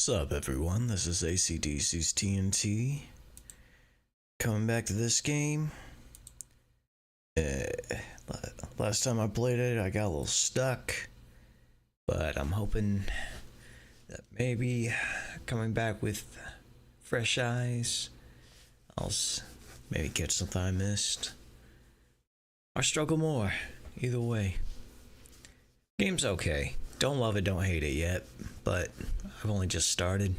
What's up, everyone? This is ACDC's TNT. Coming back to this game. Last time I played it, I got a little stuck. But I'm hoping that maybe coming back with fresh eyes, I'll maybe catch something I missed. Or struggle more. Either way. Game's okay. Don't love it, don't hate it yet. But I've only just started.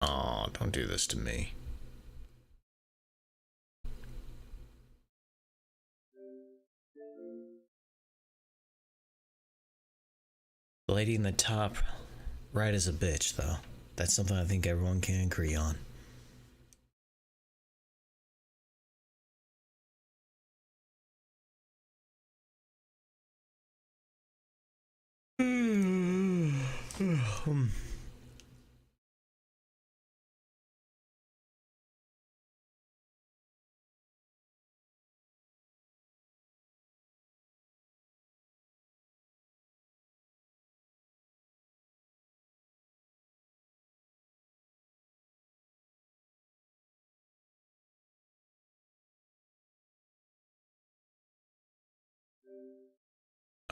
Aw, don't do this to me. The lady in the top right is a bitch, though. That's something I think everyone can agree on.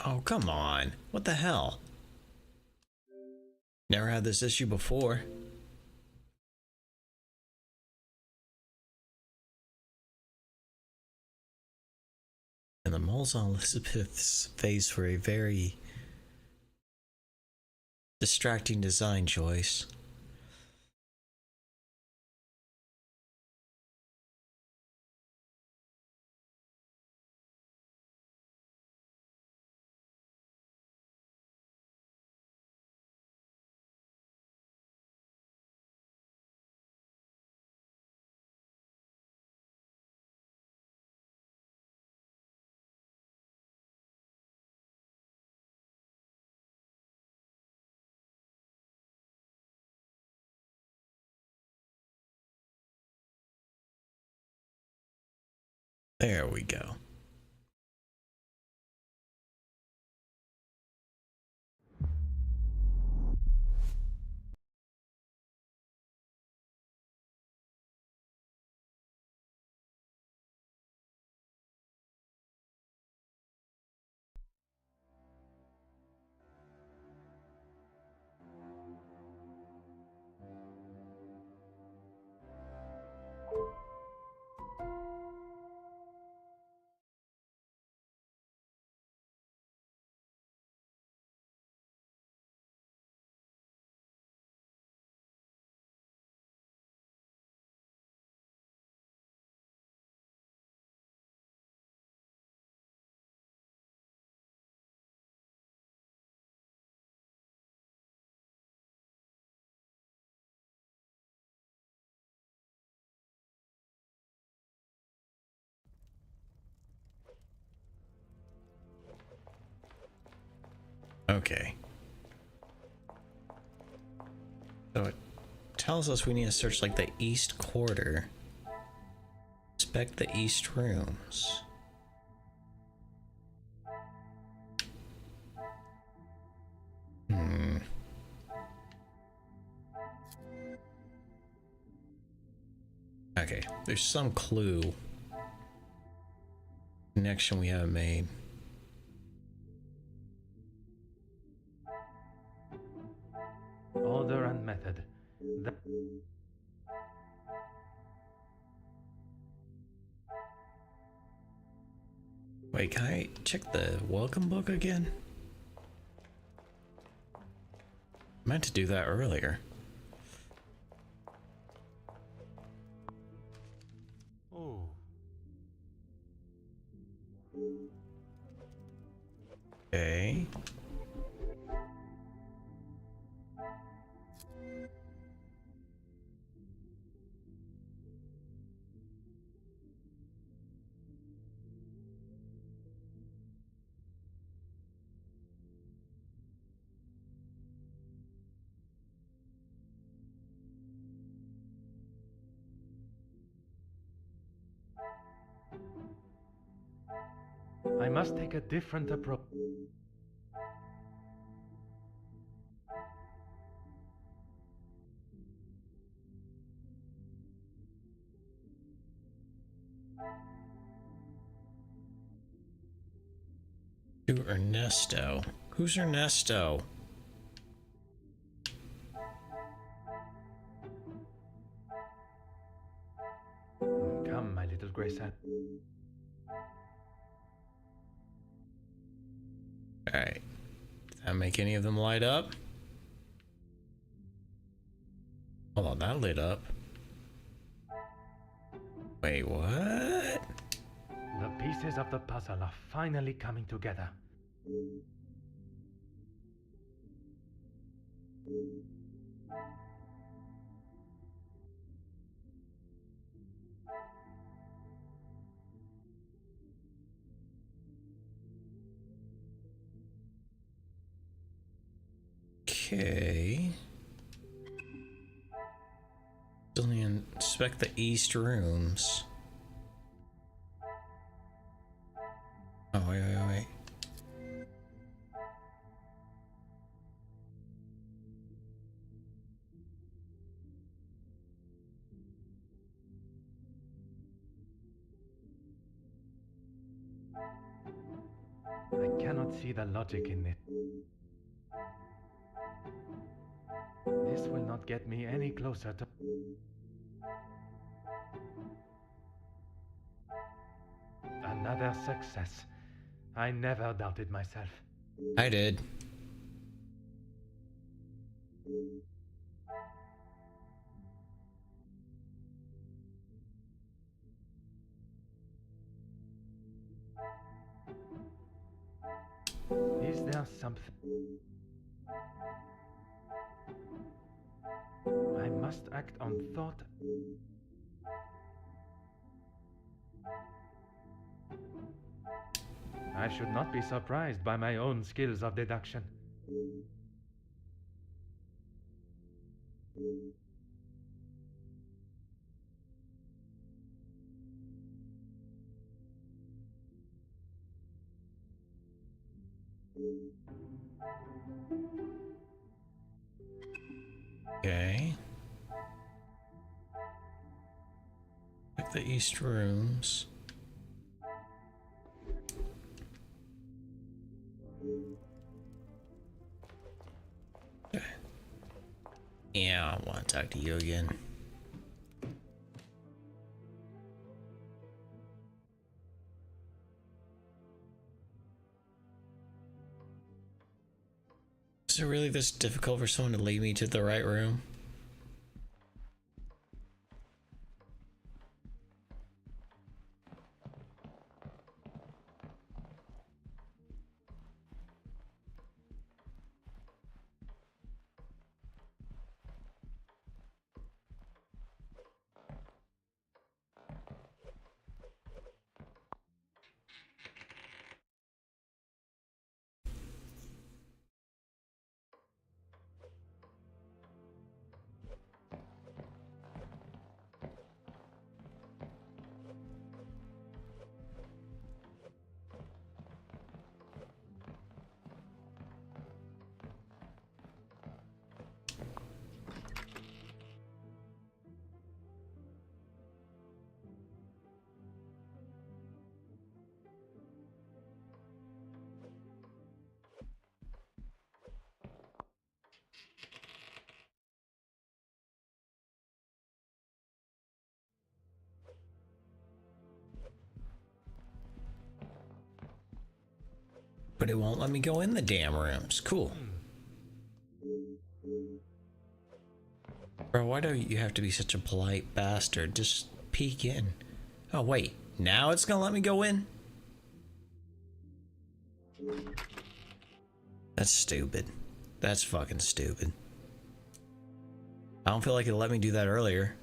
Oh, come on. What the hell? Never had this issue before. And the moles on Elizabeth's face were a very distracting design choice. There we go. Okay. So it tells us we need to search like the east quarter. Inspect the east rooms. Okay, there's some clue. Connection we haven't made. Order and method. Wait, can I check the welcome book again? I meant to do that earlier. Oh. Okay. I must take a different approach. To Ernesto. Who's Ernesto? Come, my little Grace. Alright. Did that make any of them light up? Hold on, that lit up. Wait, what? The pieces of the puzzle are finally coming together. Okay. Still need to inspect the east rooms. Oh, wait. I cannot see the logic in it. This will not get me any closer to... Another success. I never doubted myself. I did. Is there something... I must act on thought. I should not be surprised by my own skills of deduction. Okay. Check the east rooms. Okay. Yeah, I want to talk to you again. Is it really this difficult for someone to lead me to the right room? But it won't let me go in the damn rooms. Cool. Bro, why do you have to be such a polite bastard? Just peek in. Oh, wait. Now it's gonna let me go in? That's stupid. That's fucking stupid. I don't feel like it let me do that earlier.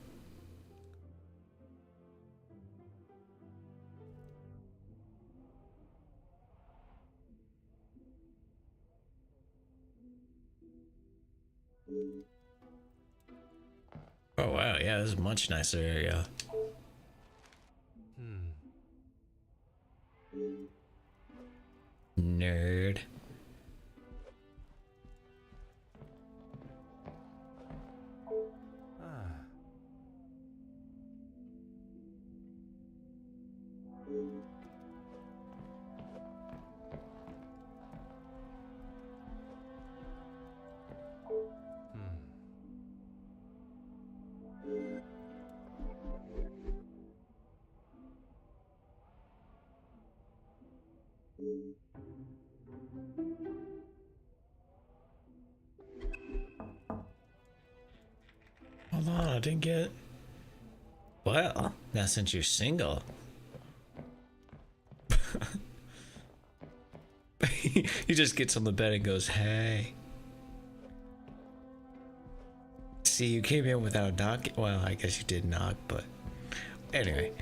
Oh wow, yeah, this is a much nicer area. nerd. Ah. Hold on, I didn't get. Well, now since you're single. He just gets on the bed and goes, hey. See, you came in without knocking. Well, I guess you did knock, but anyway,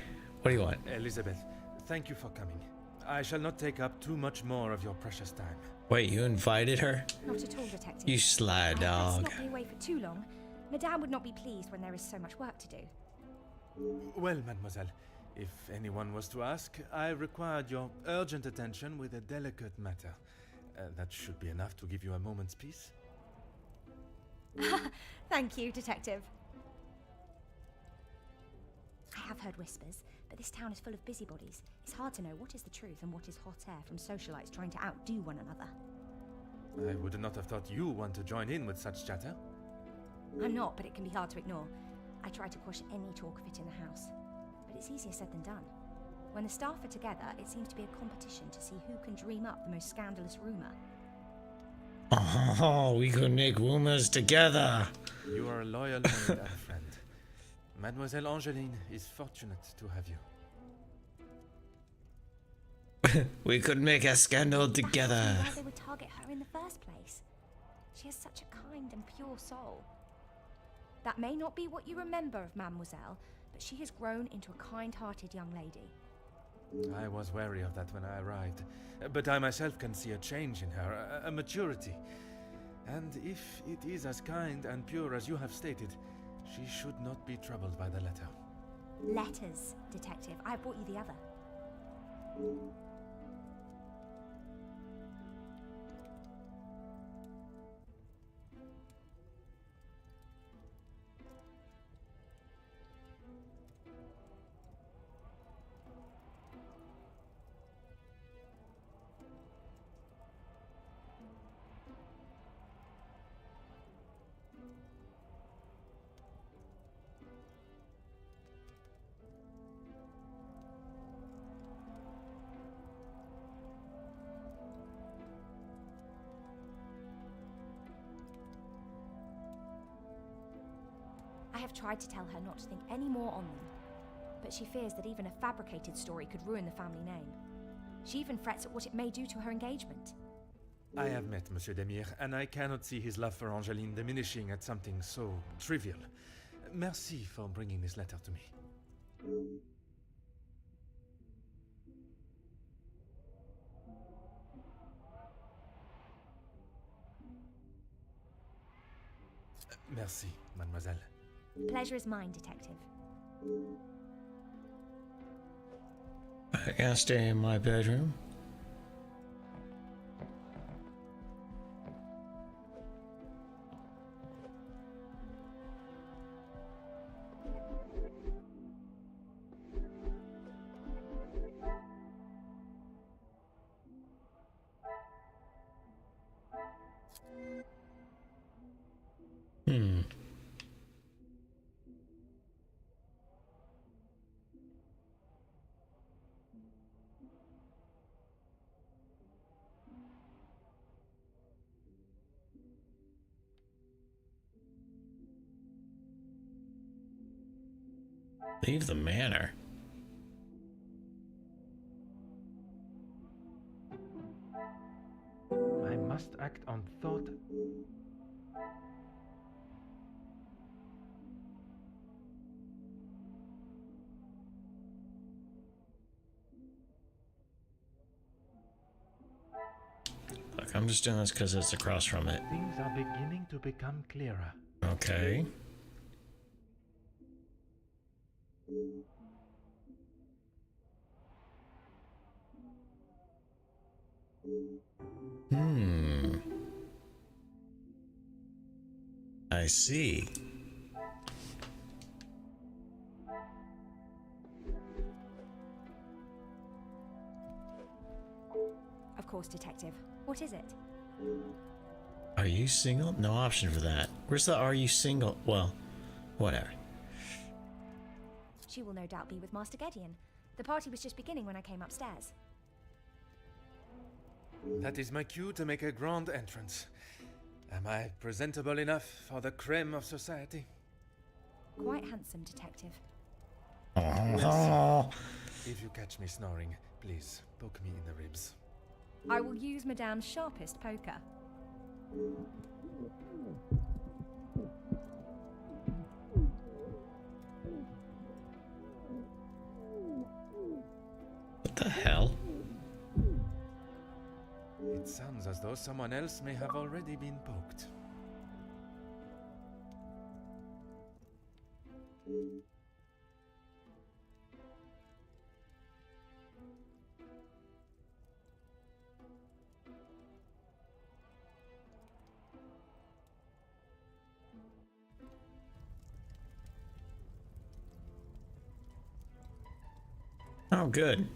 what do you want? Elizabeth, thank you for coming. I shall not take up too much more of your precious time. Wait, you invited her? Not at all, Detective. You sly dog. Let's not be away for too long. Madame would not be pleased when there is so much work to do. Well, mademoiselle, if anyone was to ask, I required your urgent attention with a delicate matter. That should be enough to give you a moment's peace. Thank you, Detective. I have heard whispers, but this town is full of busybodies. It's hard to know what is the truth and what is hot air from socialites trying to outdo one another. I would not have thought you want to join in with such chatter. I'm not, but it can be hard to ignore. I try to quash any talk of it in the house, but it's easier said than done. When the staff are together, it seems to be a competition to see who can dream up the most scandalous rumor. Oh, we could make rumors together. You are a loyal maid and a friend. Mademoiselle Angeline is fortunate to have you. We could make a scandal That's together. why they would target her in the first place. She has such a kind and pure soul. That may not be what you remember of Mademoiselle, but she has grown into a kind-hearted young lady. I was wary of that when I arrived, but I myself can see a change in her, a maturity. And if it is as kind and pure as you have stated, she should not be troubled by the letter. Letters, Detective. I brought you the other. I have tried to tell her not to think any more on them, but she fears that even a fabricated story could ruin the family name. She even frets at what it may do to her engagement. I have met Monsieur Demire, and I cannot see his love for Angeline diminishing at something so trivial. Merci for bringing this letter to me. Merci, mademoiselle. Pleasure is mine, Detective. I can't stay in my bedroom. Leave the manor. I must act on thought. Look, I'm just doing this because it's across from it. Things are beginning to become clearer. Okay. I see. Of course, Detective. What is it? Are you single? No option for that. Where's the are you single? Well, whatever. She will no doubt be with Master Gideon. The party was just beginning when I came upstairs. That is my cue to make a grand entrance. Am I presentable enough for the creme of society? Quite handsome, Detective. Oh. If you catch me snoring, please poke me in the ribs. I will use Madame's sharpest poker. What the hell? It sounds as though someone else may have already been poked. Oh, good.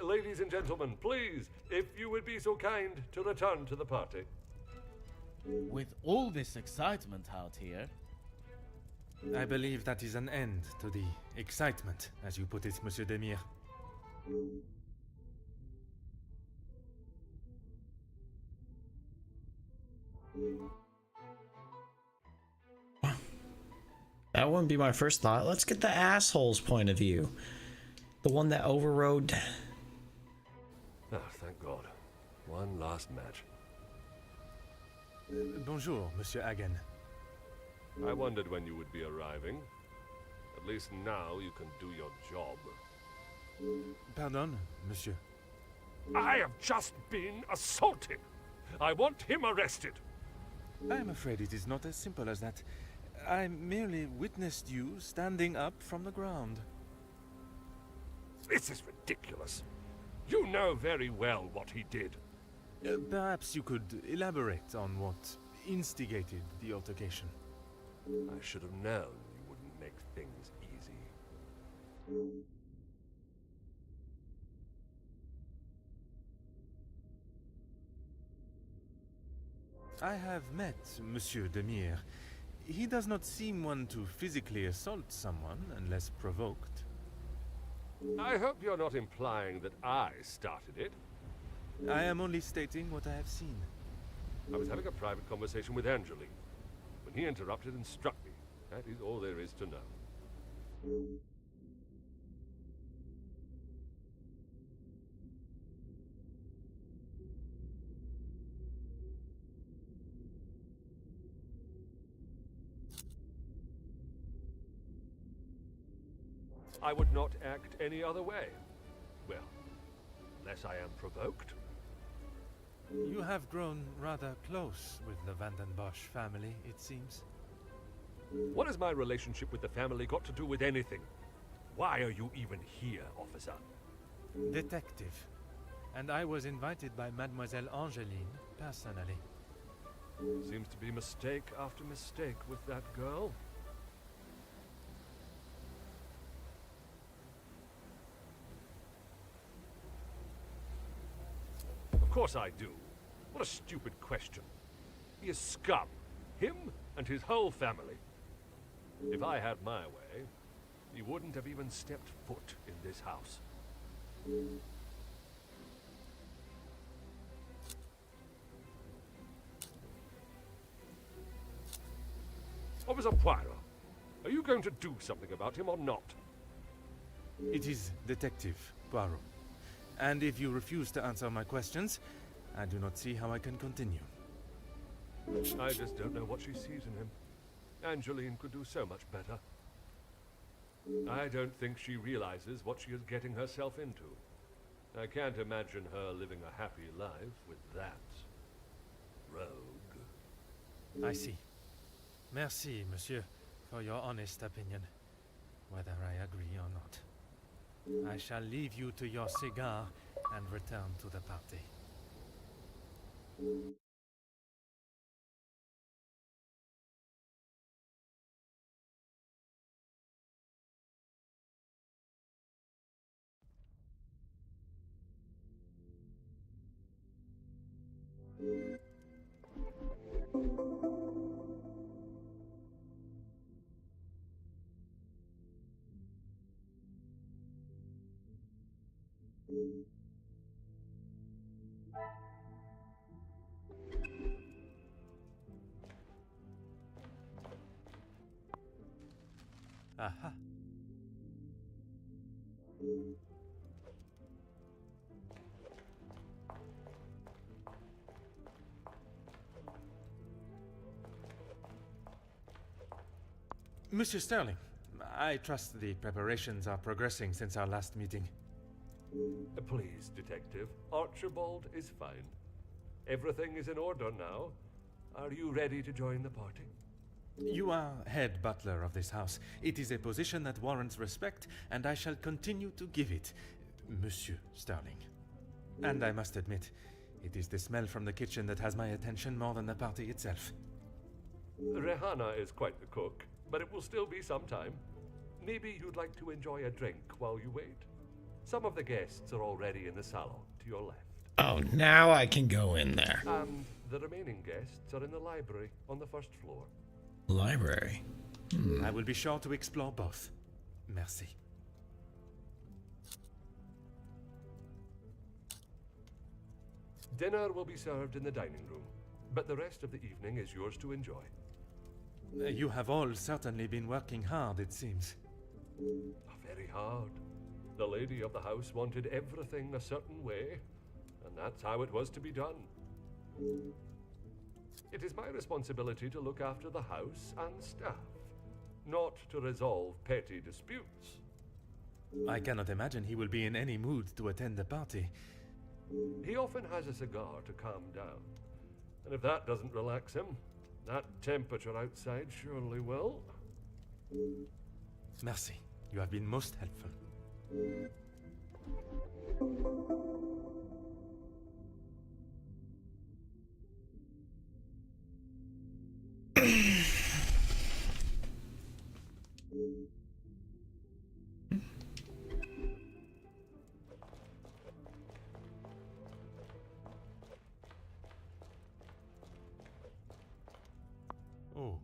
Ladies and gentlemen, please, if you would be so kind to return to the party. With all this excitement out here, I believe that is an end to the excitement, as you put it, Monsieur Demire. That wouldn't be my first thought. Let's get the asshole's point of view. The one that overrode. Oh, thank God. One last match. Bonjour, Monsieur Hagen. I wondered when you would be arriving. At least now you can do your job. Pardon, Monsieur. I have just been assaulted. I want him arrested. I am afraid it is not as simple as that. I merely witnessed you standing up from the ground. This is ridiculous. You know very well what he did. Perhaps you could elaborate on what instigated the altercation. I should have known you wouldn't make things easy. I have met Monsieur Demire. He does not seem one to physically assault someone unless provoked. I hope you're not implying that I started it. I am only stating what I have seen. I was having a private conversation with Angeline when he interrupted and struck me. That is all there is to know. I would not act any other way. Well, unless I am provoked. You have grown rather close with the Vandenbosch family, it seems. What has my relationship with the family got to do with anything? Why are you even here, officer? Detective. And I was invited by Mademoiselle Angeline personally. Seems to be mistake after mistake with that girl. Of course I do. What a stupid question. He is scum. Him and his whole family. If I had my way, he wouldn't have even stepped foot in this house. Officer Poirot, are you going to do something about him or not? It is Detective Poirot. And if you refuse to answer my questions, I do not see how I can continue. I just don't know what she sees in him. Angeline could do so much better. I don't think she realizes what she is getting herself into. I can't imagine her living a happy life with that rogue. I see. Merci, monsieur, for your honest opinion, whether I agree or not. I shall leave you to your cigar and return to the party. Aha. Monsieur Sterling, I trust the preparations are progressing since our last meeting. Please, Detective. Archibald is fine. Everything is in order now. Are you ready to join the party? You are head butler of this house. It is a position that warrants respect, and I shall continue to give it, Monsieur Sterling. And I must admit, it is the smell from the kitchen that has my attention more than the party itself. Rehana is quite the cook, but it will still be some time. Maybe you'd like to enjoy a drink while you wait. Some of the guests are already in the salon to your left. Oh, now I can go in there. And the remaining guests are in the library on the first floor. Library. I will be sure to explore both. Merci. Dinner will be served in the dining room, but the rest of the evening is yours to enjoy. You have all certainly been working hard, it seems. Very hard. The lady of the house wanted everything a certain way, and that's how it was to be done. It is my responsibility to look after the house and staff, not to resolve petty disputes. I cannot imagine he will be in any mood to attend the party. He often has a cigar to calm down, and if that doesn't relax him, that temperature outside surely will. Merci. You have been most helpful. Oh.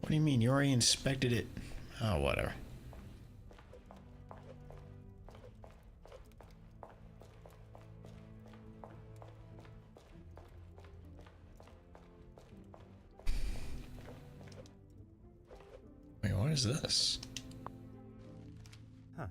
What do you mean? You already inspected it? Oh, whatever. Wait, what is this? Huh.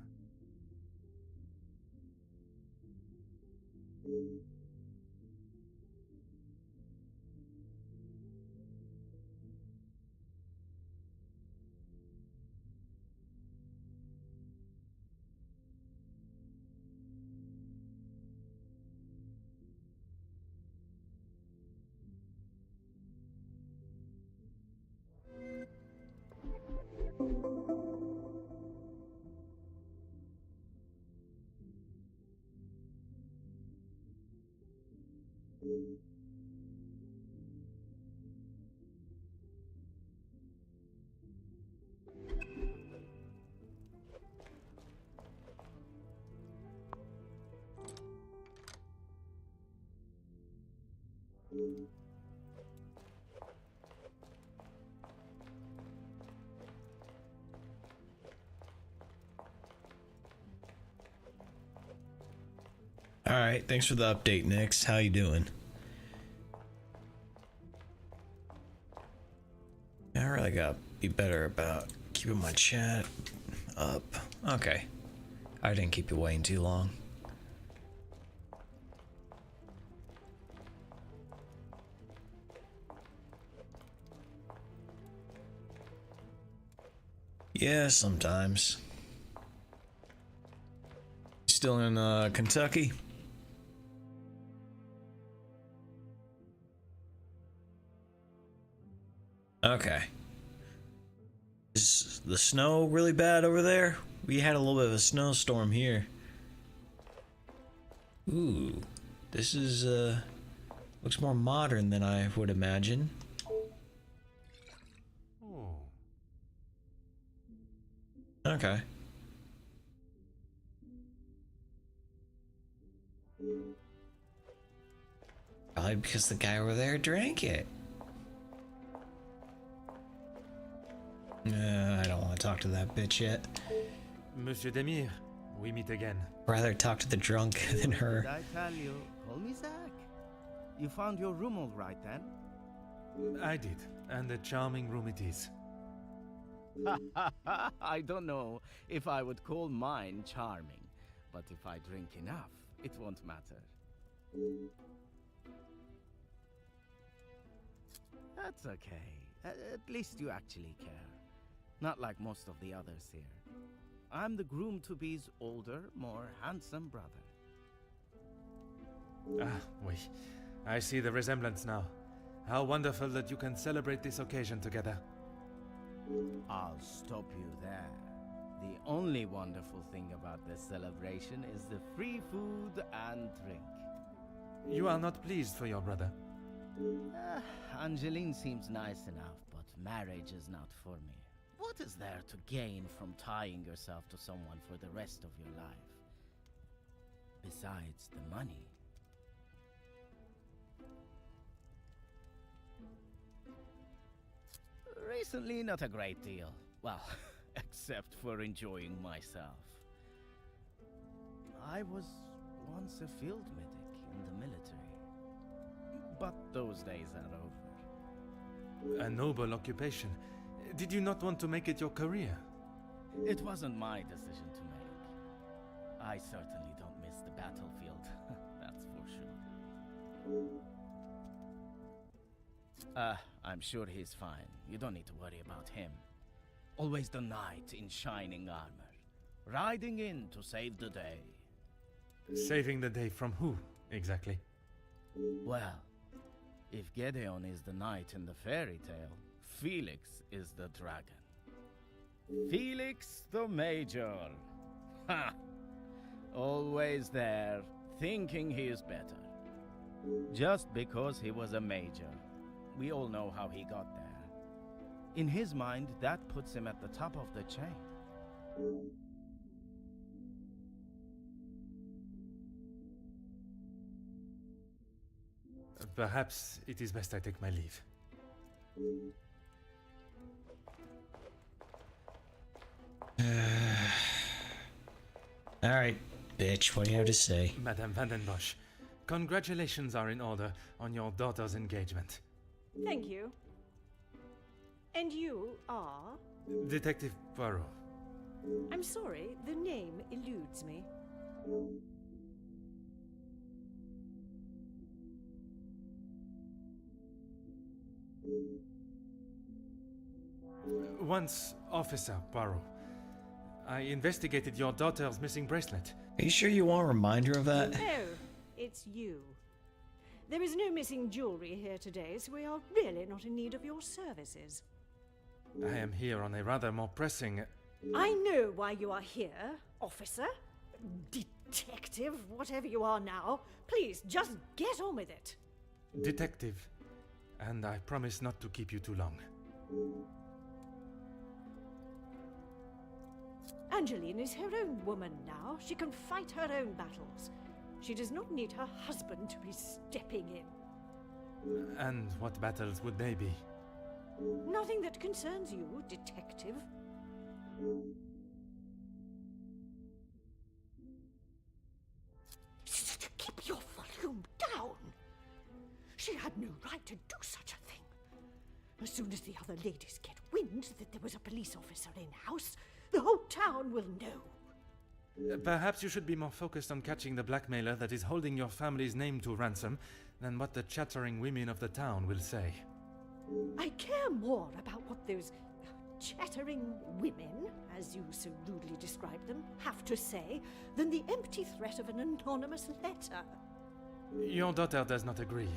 All right, thanks for the update, Nix. How you doing? I really gotta be better about keeping my chat up. Okay, I didn't keep you waiting too long. Yeah, sometimes. still in Kentucky? Okay. Is the snow really bad over there? We had a little bit of a snowstorm here. Ooh, this is looks more modern than I would imagine. Oh. Okay. Probably because the guy over there drank it. I don't want to talk to that bitch yet. Monsieur Demir, we meet again. Rather talk to the drunk than her. Did I tell you? Call me Zach. You found your room all right then? I did, and a charming room it is. I don't know if I would call mine charming, but if I drink enough, it won't matter. That's okay. At least you actually care. Not like most of the others here. I'm the groom-to-be's older, more handsome brother. Ah, oui. I see the resemblance now. How wonderful that you can celebrate this occasion together. I'll stop you there. The only wonderful thing about this celebration is the free food and drink. You are not pleased for your brother. Angeline seems nice enough, but marriage is not for me. What is there to gain from tying yourself to someone for the rest of your life? Besides the money. Recently, not a great deal. Well, except for enjoying myself. I was once a field medic in the military. But those days are over. A noble occupation. Did you not want to make it your career? It wasn't my decision to make. I certainly don't miss the battlefield, that's for sure. I'm sure he's fine. You don't need to worry about him. Always the knight in shining armor, riding in to save the day. Saving the day from who, exactly? Well, if Gedeon is the knight in the fairy tale, Felix is the dragon. Felix the Major. Ha! Always there, thinking he is better. Just because he was a major. We all know how he got there. In his mind, that puts him at the top of the chain. Perhaps it is best I take my leave. Alright, bitch, what do you have to say? Madame Vandenbosch, congratulations are in order on your daughter's engagement. Thank you. And you are? Detective Poirot. I'm sorry, the name eludes me. Once Officer Poirot, I investigated your daughter's missing bracelet. Are you sure you want to remind her of that? Oh, it's you. There is no missing jewelry here today, so we are really not in need of your services. I am here on a rather more pressing... I know why you are here, officer, detective, whatever you are now. Please, just get on with it. Detective, and I promise not to keep you too long. Angeline is her own woman now. She can fight her own battles. She does not need her husband to be stepping in. And what battles would they be? Nothing that concerns you, detective. Keep your volume down. She had no right to do such a thing. As soon as the other ladies get wind that there was a police officer in-house, the whole town will know. Perhaps you should be more focused on catching the blackmailer that is holding your family's name to ransom than what the chattering women of the town will say. I care more about what those chattering women, as you so rudely describe them, have to say than the empty threat of an anonymous letter. Your daughter does not agree.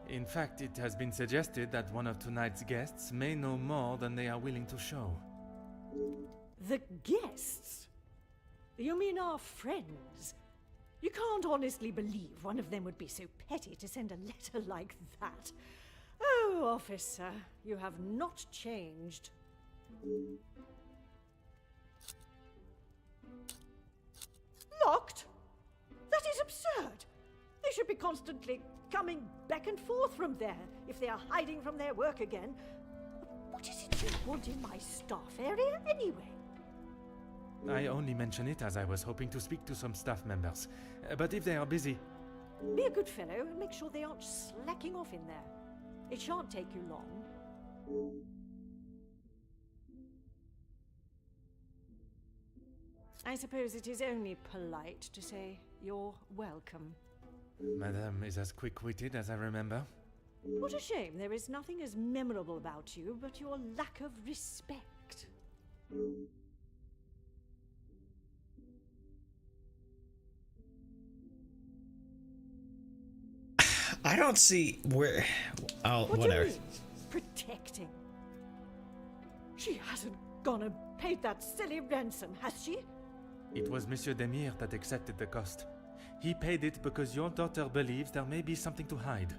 In fact, it has been suggested that one of tonight's guests may know more than they are willing to show. The guests? You mean our friends? You can't honestly believe one of them would be so petty to send a letter like that. Oh, officer, you have not changed. Locked? That is absurd. They should be constantly coming back and forth from there if they are hiding from their work again. What is it you want in my staff area anyway? I only mention it as I was hoping to speak to some staff members. But if they are busy... Be a good fellow and make sure they aren't slacking off in there. It shan't take you long. I suppose it is only polite to say you're welcome. Madame is as quick-witted as I remember. What a shame there is nothing as memorable about you but your lack of respect. I don't see where. Oh, What whatever. do you mean, protecting? She hasn't gone and paid that silly ransom, has she? It was Monsieur Demire that accepted the cost. He paid it because your daughter believes there may be something to hide.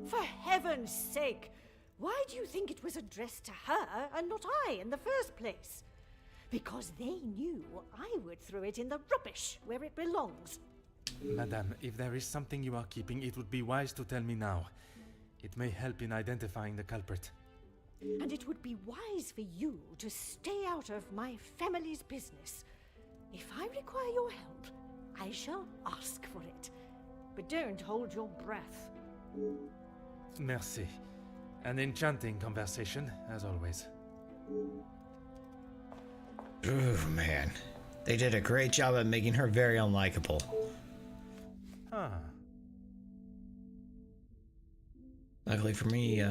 For heaven's sake! Why do you think it was addressed to her and not I in the first place? Because they knew I would throw it in the rubbish where it belongs. Madame, if there is something you are keeping, it would be wise to tell me now. It may help in identifying the culprit. And it would be wise for you to stay out of my family's business. If I require your help, I shall ask for it. But don't hold your breath. Merci. An enchanting conversation, as always. Ooh, man. They did a great job at making her very unlikable. Ah. Luckily for me,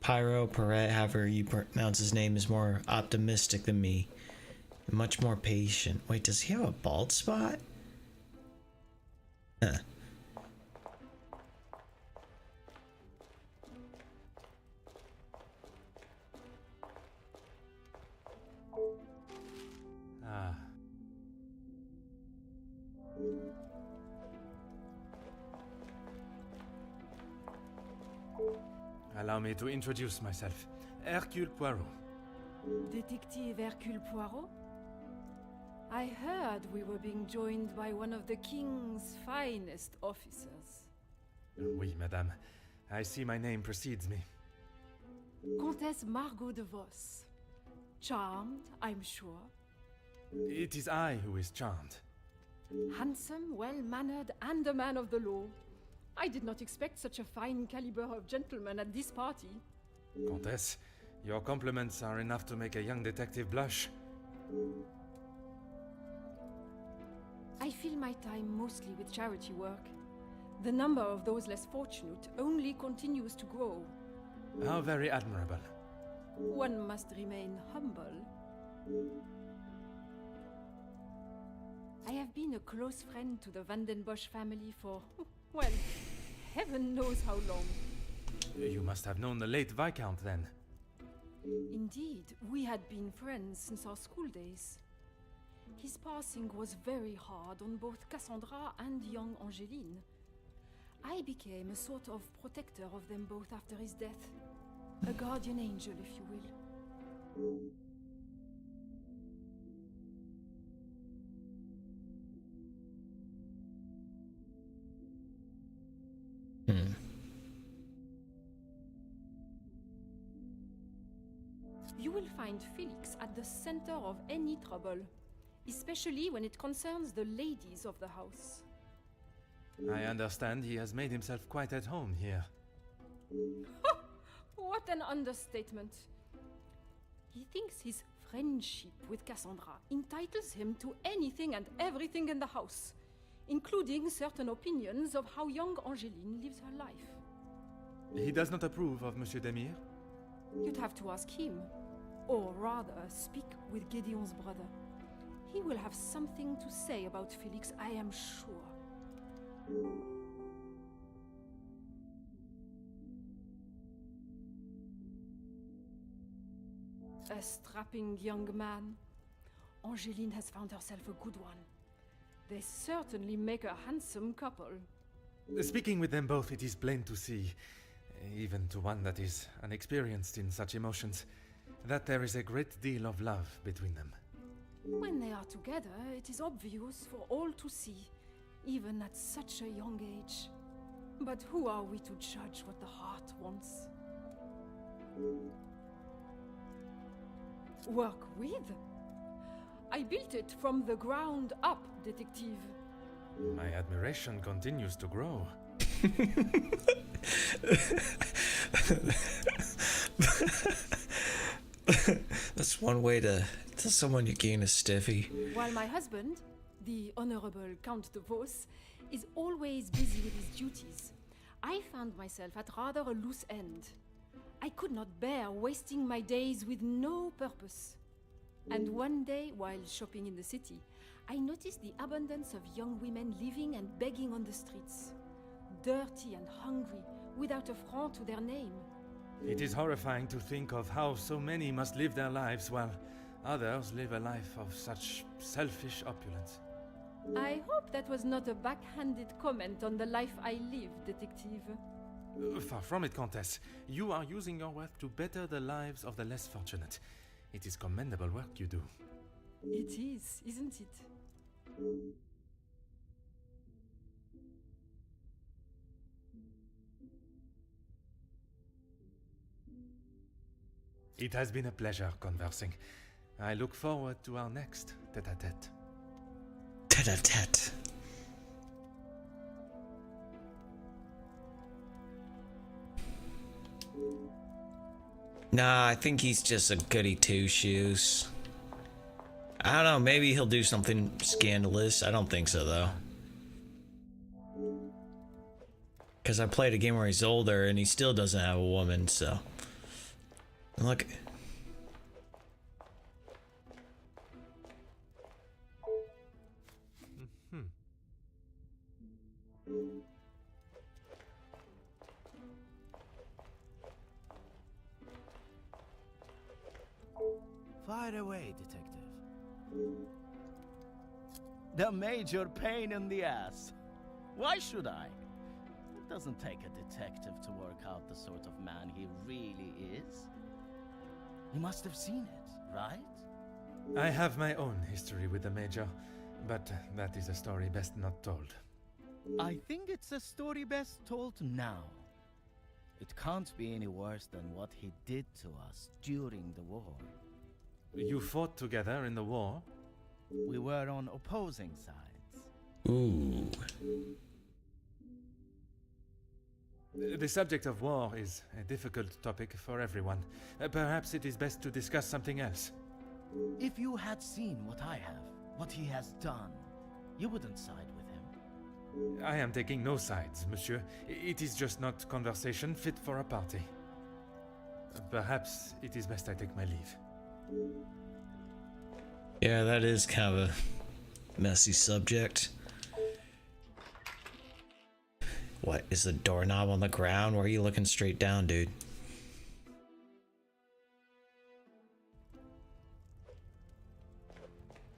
Poirot, however you pronounce his name, is more optimistic than me. And much more patient. Wait, does he have a bald spot? Huh. Ah. Allow me to introduce myself. Hercule Poirot. Detective Hercule Poirot? I heard we were being joined by one of the King's finest officers. Oui, madame. I see my name precedes me. Comtesse Margot de Vos. Charmed, I'm sure. It is I who is charmed. Handsome, well-mannered, and a man of the law. I did not expect such a fine caliber of gentleman at this party. Comtesse, your compliments are enough to make a young detective blush. I fill my time mostly with charity work. The number of those less fortunate only continues to grow. How very admirable. One must remain humble. I have been a close friend to the Vandenbosch family for, well, heaven knows how long. You must have known the late Viscount then. Indeed, we had been friends since our school days. His passing was very hard on both Cassandra and young Angeline. I became a sort of protector of them both after his death. A guardian angel, if you will. You will find Felix at the center of any trouble, especially when it concerns the ladies of the house. I understand he has made himself quite at home here. What an understatement. He thinks his friendship with Cassandra entitles him to anything and everything in the house, including certain opinions of how young Angeline lives her life. He does not approve of Monsieur Demire? You'd have to ask him. Or rather, speak with Gideon's brother. He will have something to say about Felix, I am sure. A strapping young man. Angeline has found herself a good one. They certainly make a handsome couple. Speaking with them both, it is plain to see, even to one that is unexperienced in such emotions, that there is a great deal of love between them. When they are together, it is obvious for all to see, even at such a young age. But who are we to judge what the heart wants? Work with? I built it from the ground up, detective. My admiration continues to grow. That's one way to tell someone you gain a stiffy. While my husband, the Honorable Count de Vos, is always busy with his duties, I found myself at rather a loose end. I could not bear wasting my days with no purpose. And one day, while shopping in the city, I noticed the abundance of young women living and begging on the streets. Dirty and hungry, without a franc to their name. It is horrifying to think of how so many must live their lives while others live a life of such selfish opulence. I hope that was not a backhanded comment on the life I live, detective. Far from it, Countess. You are using your wealth to better the lives of the less fortunate. It is commendable work you do. It is, isn't it? It has been a pleasure conversing. I look forward to our next tete-a-tete. Tete-a-tete. Nah, I think he's just a goody two-shoes. I don't know, maybe he'll do something scandalous. I don't think so, though. Because I played a game where he's older and he still doesn't have a woman, so... Look... Fire away, detective. The major pain in the ass. Why should I? It doesn't take a detective to work out the sort of man he really is. You must have seen it, right? I have my own history with the Major, but that is a story best not told. I think it's a story best told now. It can't be any worse than what he did to us during the war. You fought together in the war? We were on opposing sides. Ooh. The subject of war is a difficult topic for everyone. Perhaps it is best to discuss something else. If you had seen what I have, what he has done, you wouldn't side with him. I am taking no sides, monsieur. It is just not conversation fit for a party. Perhaps it is best I take my leave. Yeah, that is kind of a messy subject. What, is the doorknob on the ground? Where are you looking straight down, dude?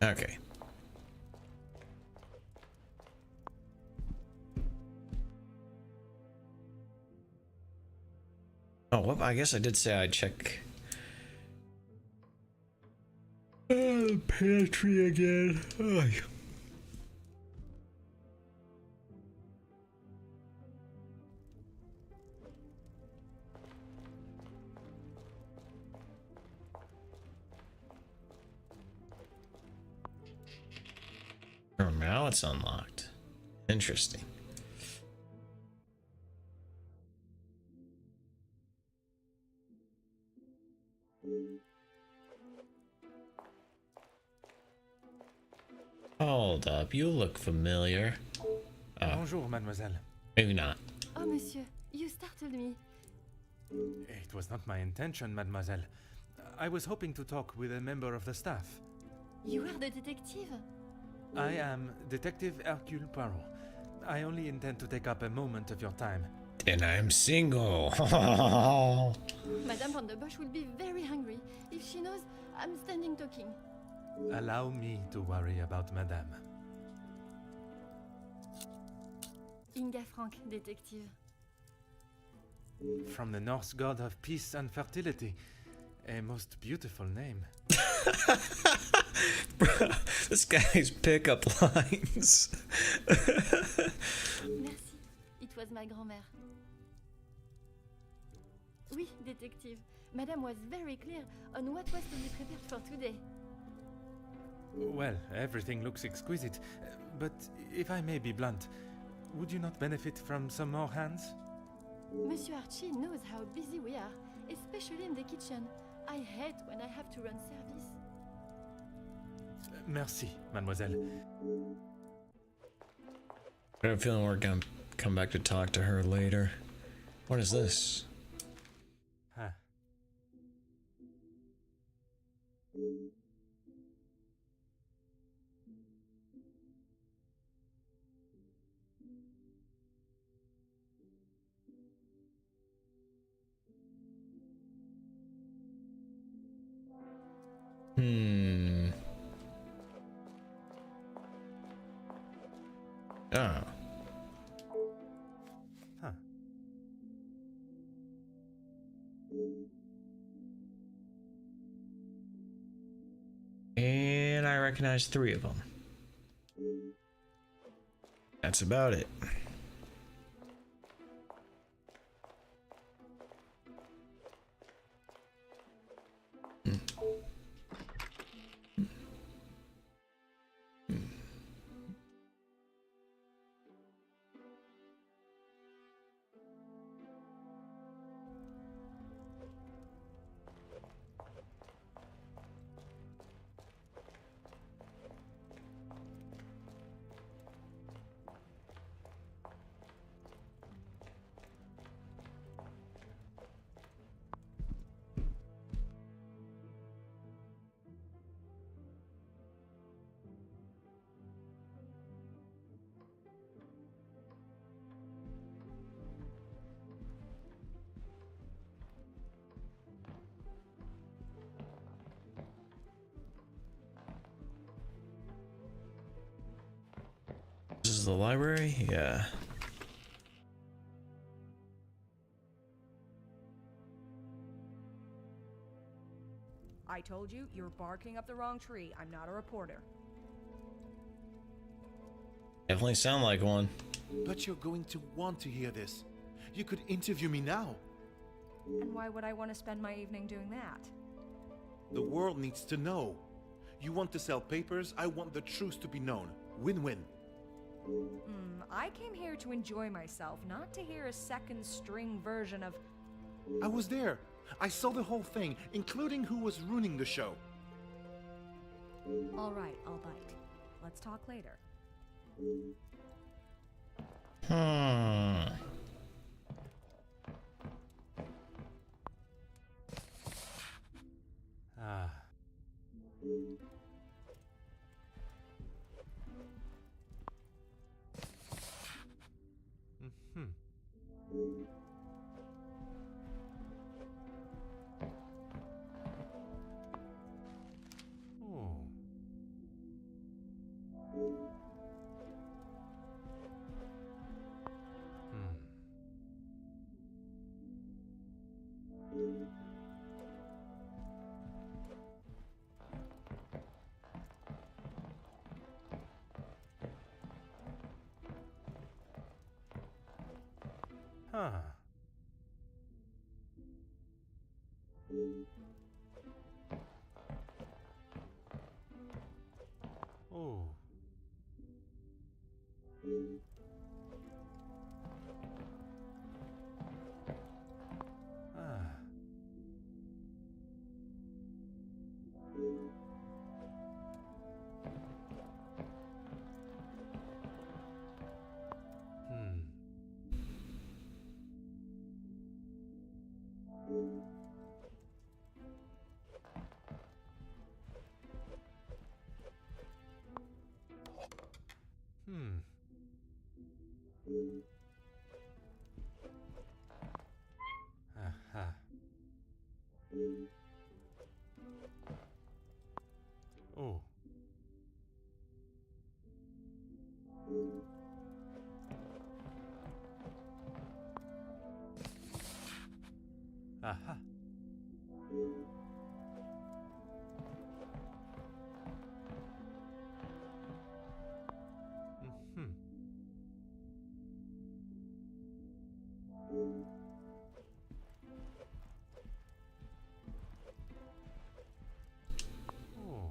Okay. Oh, well, I guess I did say I'd check pantry again. Oh. Oh, now it's unlocked. Interesting. Hold up, you look familiar. Bonjour, mademoiselle. Maybe not. Oh, monsieur, you startled me. It was not my intention, mademoiselle. I was hoping to talk with a member of the staff. You are the detective? I am Detective Hercule Poirot. I only intend to take up a moment of your time. And I'm single. Madame van der Bosch will be very hungry if she knows I'm standing talking. Allow me to worry about Madame. Inga Frank, detective. From the Norse god of peace and fertility. A most beautiful name. Bro, this guy's pickup lines. Merci. It was my grand-mère. Oui, detective. Madame was very clear on what was to be prepared for today. Well, everything looks exquisite. But if I may be blunt, would you not benefit from some more hands? Monsieur Archie knows how busy we are, especially in the kitchen. I hate when I have to run service. Merci, mademoiselle. I have a feeling we're gonna come back to talk to her later. What is this? Huh. Oh. Huh. And I recognize 3 of them. That's about it. This is the library? Yeah. I told you, you're barking up the wrong tree. I'm not a reporter. Definitely sound like one. But you're going to want to hear this. You could interview me now. And why would I want to spend my evening doing that? The world needs to know. You want to sell papers, I want the truth to be known. Win-win. I came here to enjoy myself, not to hear a second string version of... I was there. I saw the whole thing, including who was ruining the show. All right, I'll bite. Let's talk later. Ah. Oh. Huh. Oh. Ah. Aha. Oh. Aha. Mhm. Oh.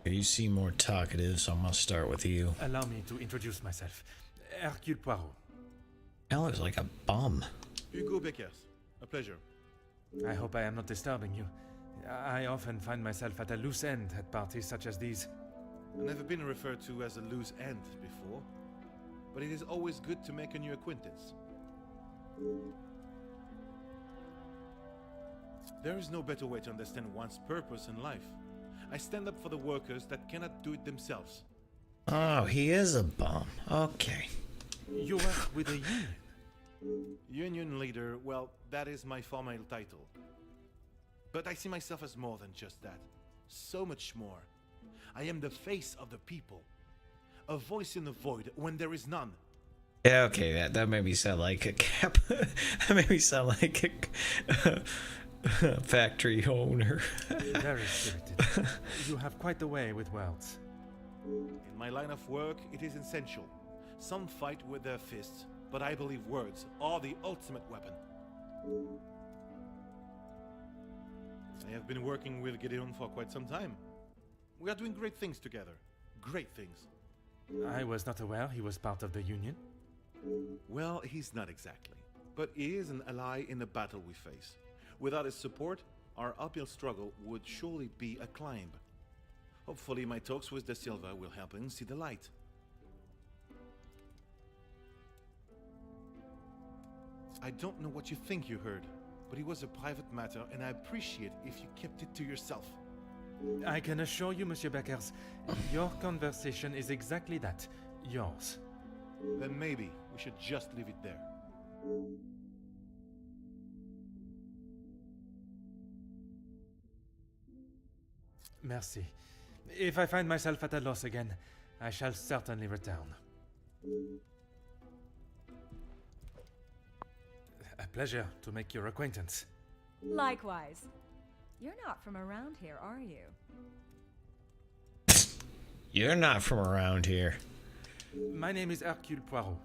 You seem more talkative, so I'm gonna start with you. Allow me to introduce myself. Hercule Poirot. That looks like a bum. Hugo Beckers. A pleasure. I hope I am not disturbing you. I often find myself at a loose end at parties such as these. I've never been referred to as a loose end before, but it is always good to make a new acquaintance. There is no better way to understand one's purpose in life. I stand up for the workers that cannot do it themselves. Oh, he is a bum. Okay. You work with a union? Union leader, well, that is my formal title. But I see myself as more than just that. So much more. I am the face of the people. A voice in the void when there is none. Yeah, okay, that made me sound like a cap. That made me sound like a factory owner. Very spirited. You have quite the way with words. In my line of work, it is essential. Some fight with their fists, but I believe words are the ultimate weapon. I have been working with Gideon for quite some time. We are doing great things together. Great things. I was not aware he was part of the union. Well, he's not exactly. But he is an ally in the battle we face. Without his support, our uphill struggle would surely be a climb. Hopefully my talks with De Silva will help him see the light. I don't know what you think you heard, but it was a private matter, and I appreciate if you kept it to yourself. I can assure you, Monsieur Beckers, your conversation is exactly that. Yours. Then maybe we should just leave it there. Merci. If I find myself at a loss again, I shall certainly return. A pleasure to make your acquaintance. Likewise. You're not from around here, are you? You're not from around here. My name is Hercule Poirot.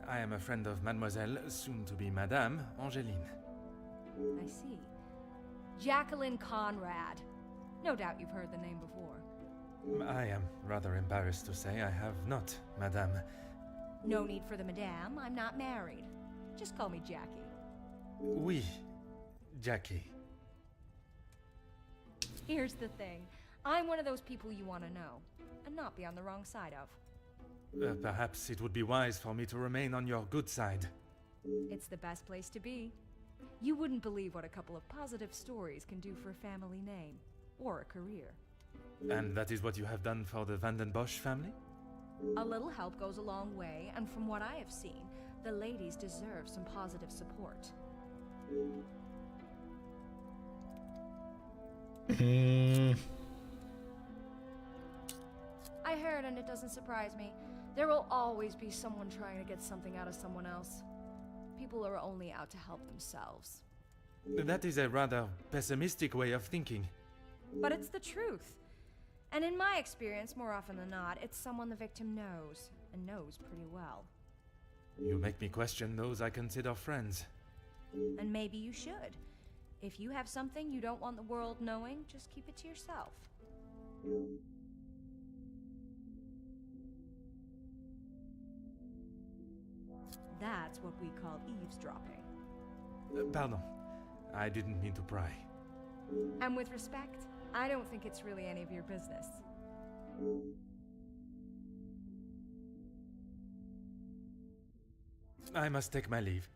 I am a friend of Mademoiselle, soon to be Madame, Angeline. I see. Jacqueline Conrad. No doubt you've heard the name before. I am rather embarrassed to say I have not, Madame. No need for the madame. I'm not married. Just call me Jackie. Oui, Jackie. Here's the thing. I'm one of those people you want to know, and not be on the wrong side of. Perhaps it would be wise for me to remain on your good side. It's the best place to be. You wouldn't believe what a couple of positive stories can do for a family name, or a career. And that is what you have done for the Van den Bosch family? A little help goes a long way, and from what I have seen, the ladies deserve some positive support. I heard, and it doesn't surprise me, there will always be someone trying to get something out of someone else. People are only out to help themselves. That is a rather pessimistic way of thinking. But it's the truth. And in my experience, more often than not, it's someone the victim knows, and knows pretty well. You make me question those I consider friends. And maybe you should. If you have something you don't want the world knowing, just keep it to yourself. That's what we call eavesdropping. Pardon. I didn't mean to pry. And with respect, I don't think it's really any of your business. I must take my leave.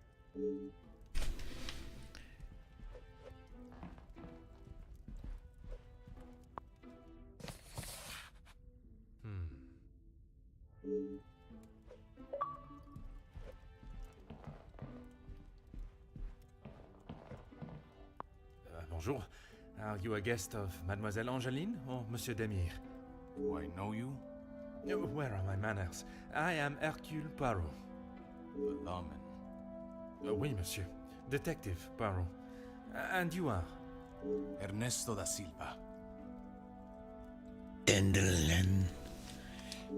bonjour. Are you a guest of Mademoiselle Angeline or Monsieur Demire? Do I know you? Where are my manners? I am Hercule Poirot. The lawman. Oui, monsieur. Detective Poirot. And you are? Ernesto da Silva. Dendelin.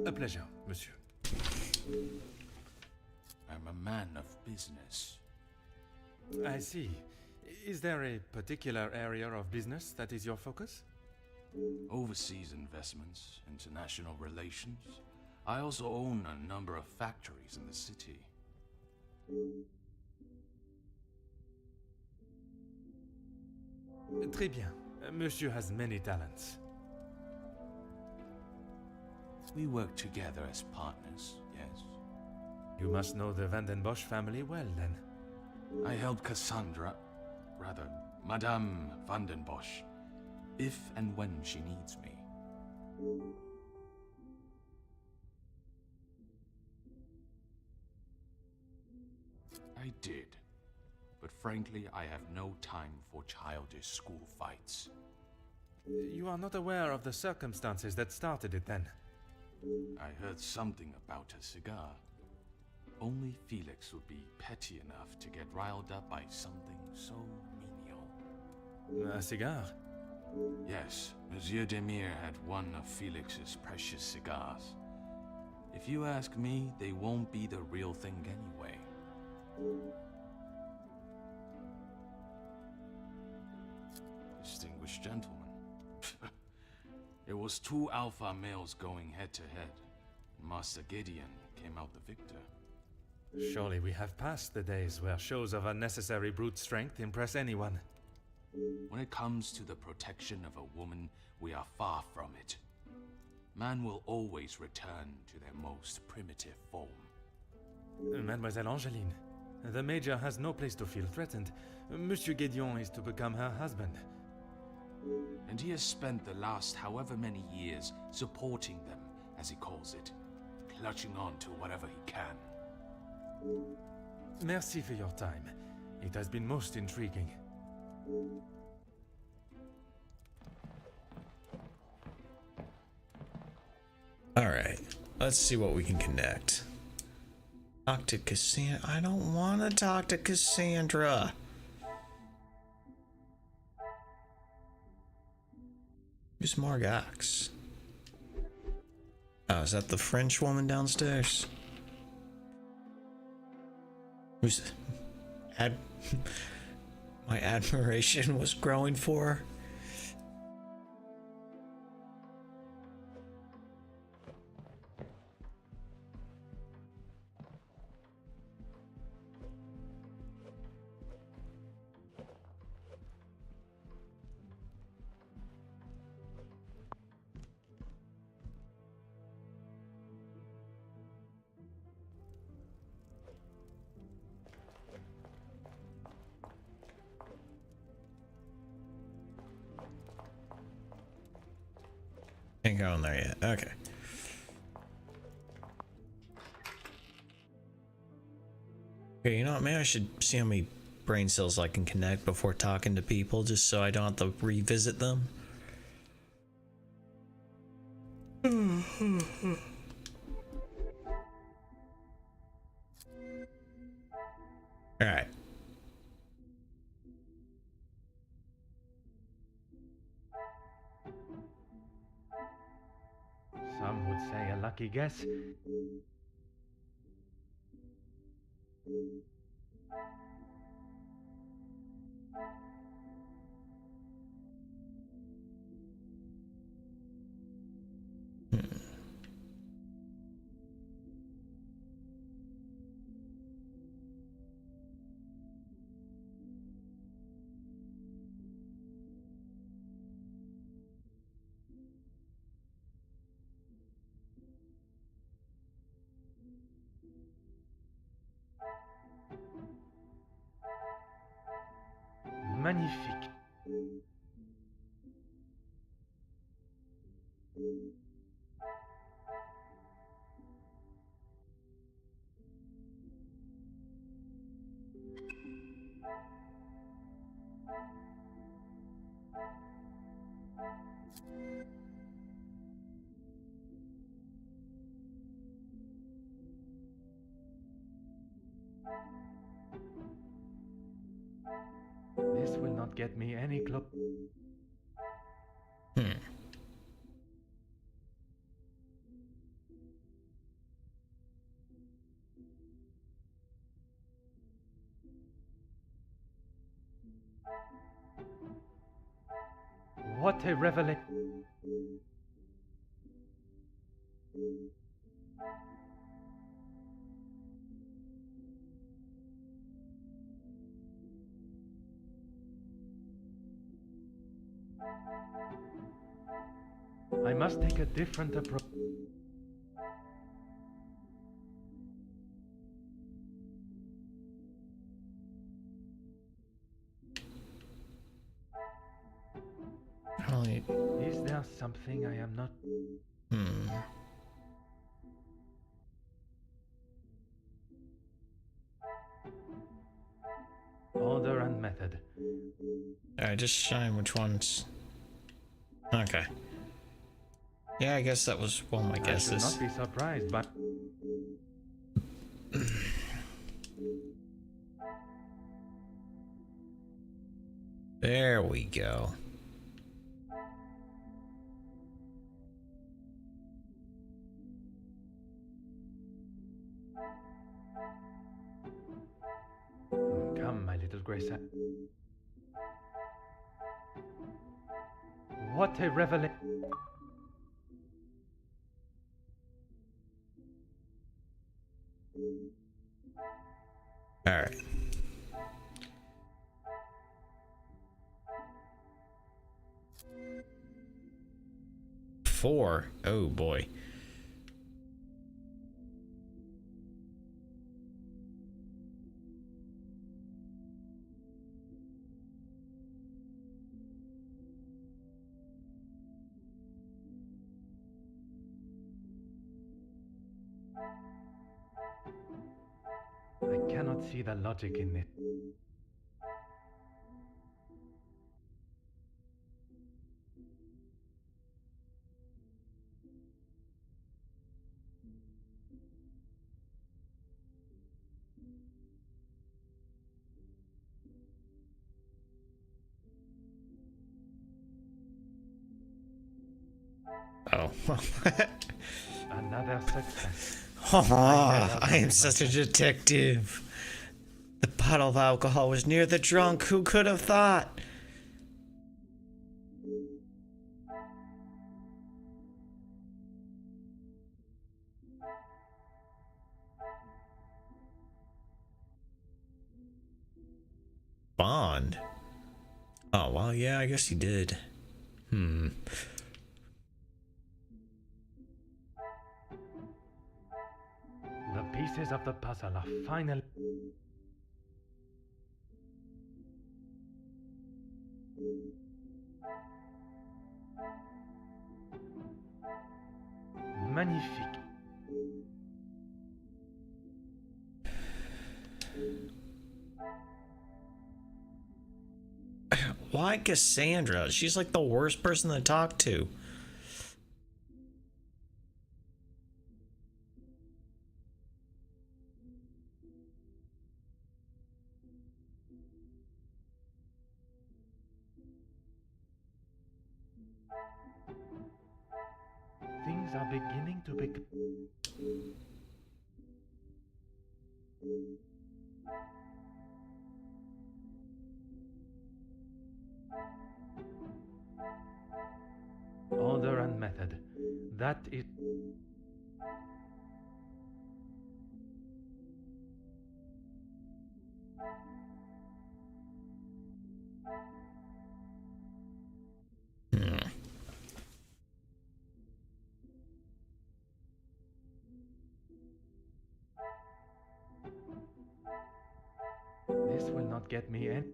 A pleasure, monsieur. I'm a man of business. I see. Is there a particular area of business that is your focus? Overseas investments, international relations. I also own a number of factories in the city. Très bien. Monsieur has many talents. We work together as partners, yes. You must know the Van den Bosch family well, then. I help Madame Van den Bosch, if and when she needs me. I did, but frankly, I have no time for childish school fights. You are not aware of the circumstances that started it, then? I heard something about a cigar. Only Felix would be petty enough to get riled up by something so menial. A cigar? Yes, Monsieur Demire had one of Felix's precious cigars. If you ask me, they won't be the real thing anyway. Distinguished gentlemen. It was two alpha males going head-to-head. Master Gideon came out the victor. Surely we have passed the days where shows of unnecessary brute strength impress anyone. When it comes to the protection of a woman, we are far from it. Man will always return to their most primitive form. Mademoiselle Angeline, the Major has no place to feel threatened. Monsieur Gideon is to become her husband. And he has spent the last however many years supporting them, as he calls it, clutching on to whatever he can. Merci for your time. It has been most intriguing. Alright, let's see what we can connect. Talk to Cassandra. I don't want to talk to Cassandra. Who's Margox? Oh, is that the French woman downstairs? Who's... My admiration was growing for her. Ain't going there yet. Okay. Okay, you know what? Maybe I should see how many brain cells I can connect before talking to people, just so I don't have to revisit them. Alright. Some would say a lucky guess. Magnifique. This will not get me any close. What a revelation. I must take a different approach. Probably. Is there something I am not? Order and method. Alright, just shine which ones. Okay. Yeah, I guess that was one of my guesses. I should not be surprised, but there we go. Come, my little Grace. What a revelation. All right. Four. Oh boy. I cannot see the logic in it. Oh. Another success. I am such a detective. The bottle of alcohol was near the drunk. Who could have thought? Bond. Oh, well, yeah, I guess he did. The pieces of the puzzle are finally. Magnifique. Why Cassandra? She's like the worst person to talk to. Things are beginning to be. Order and method. That is. This will not get me in.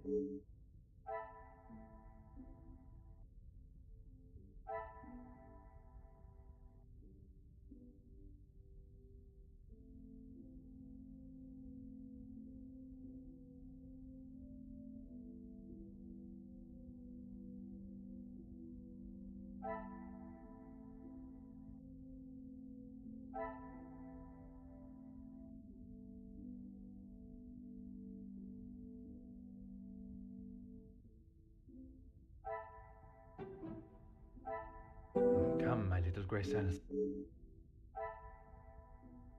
Come, my little grey cells.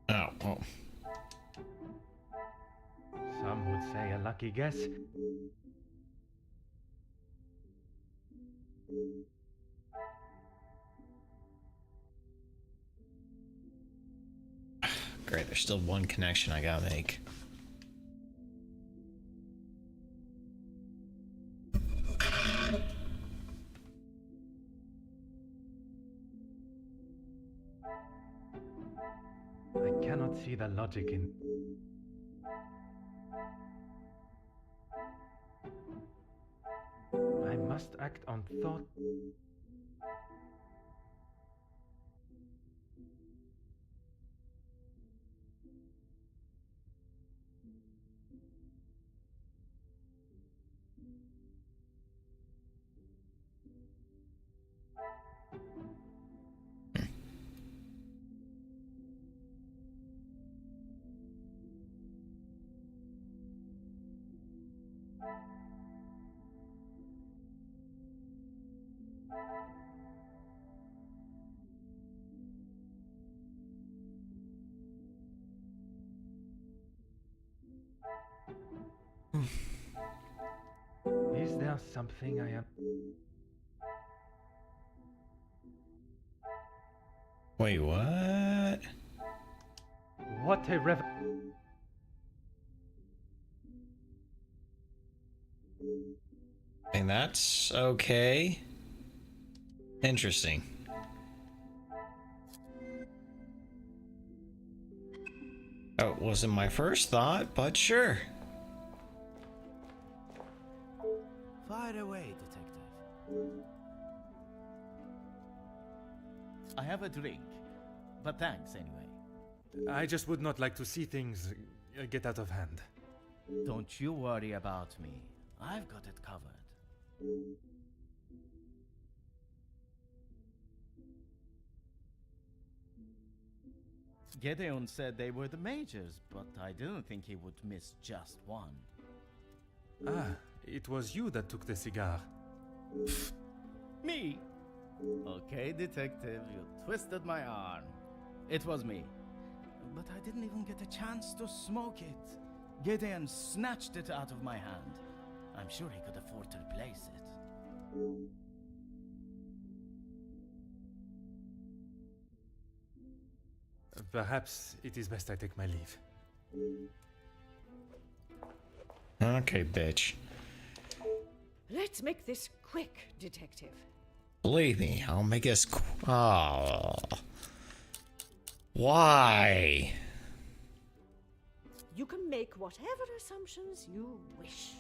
Oh, well. Some would say a lucky guess. Great, there's still one connection I gotta make. I cannot see the logic in... I must act on thought. Is there something I am... Wait, what? What a rev... And that's okay. Interesting. Oh, it wasn't my first thought, but sure. Fire away, detective. I have a drink, but thanks anyway. I just would not like to see things get out of hand. Don't you worry about me. I've got it covered. Gedeon said they were the majors, but I didn't think he would miss just one. Ah, it was you that took the cigar. Me? Okay, detective, you twisted my arm. It was me. But I didn't even get a chance to smoke it. Gedeon snatched it out of my hand. I'm sure he could afford to replace it. Perhaps it is best I take my leave. Okay, bitch. Let's make this quick, detective. Believe me, I'll make us. Oh. Why? You can make whatever assumptions you wish.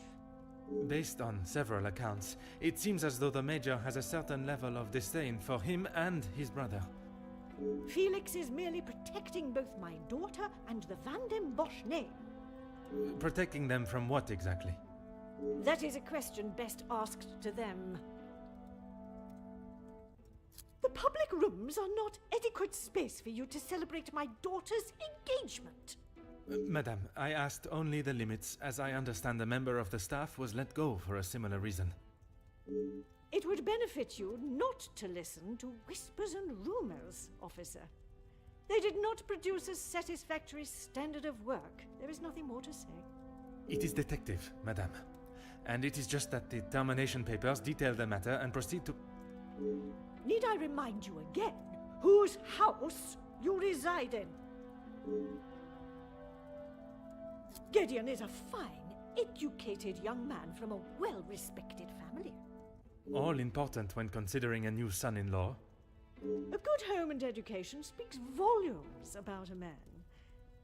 Based on several accounts, it seems as though the Major has a certain level of disdain for him and his brother. Felix is merely protecting both my daughter and the Van den Bosch name. Protecting them from what exactly? That is a question best asked to them. The public rooms are not adequate space for you to celebrate my daughter's engagement. Madame, I asked only the limits, as I understand a member of the staff was let go for a similar reason. It would benefit you not to listen to whispers and rumors, officer. They did not produce a satisfactory standard of work. There is nothing more to say. It is detective, madame. And it is just that the termination papers detail the matter and proceed to... Need I remind you again whose house you reside in? Gedeon is a fine, educated young man from a well-respected family. All important when considering a new son-in-law. A good home and education speaks volumes about a man.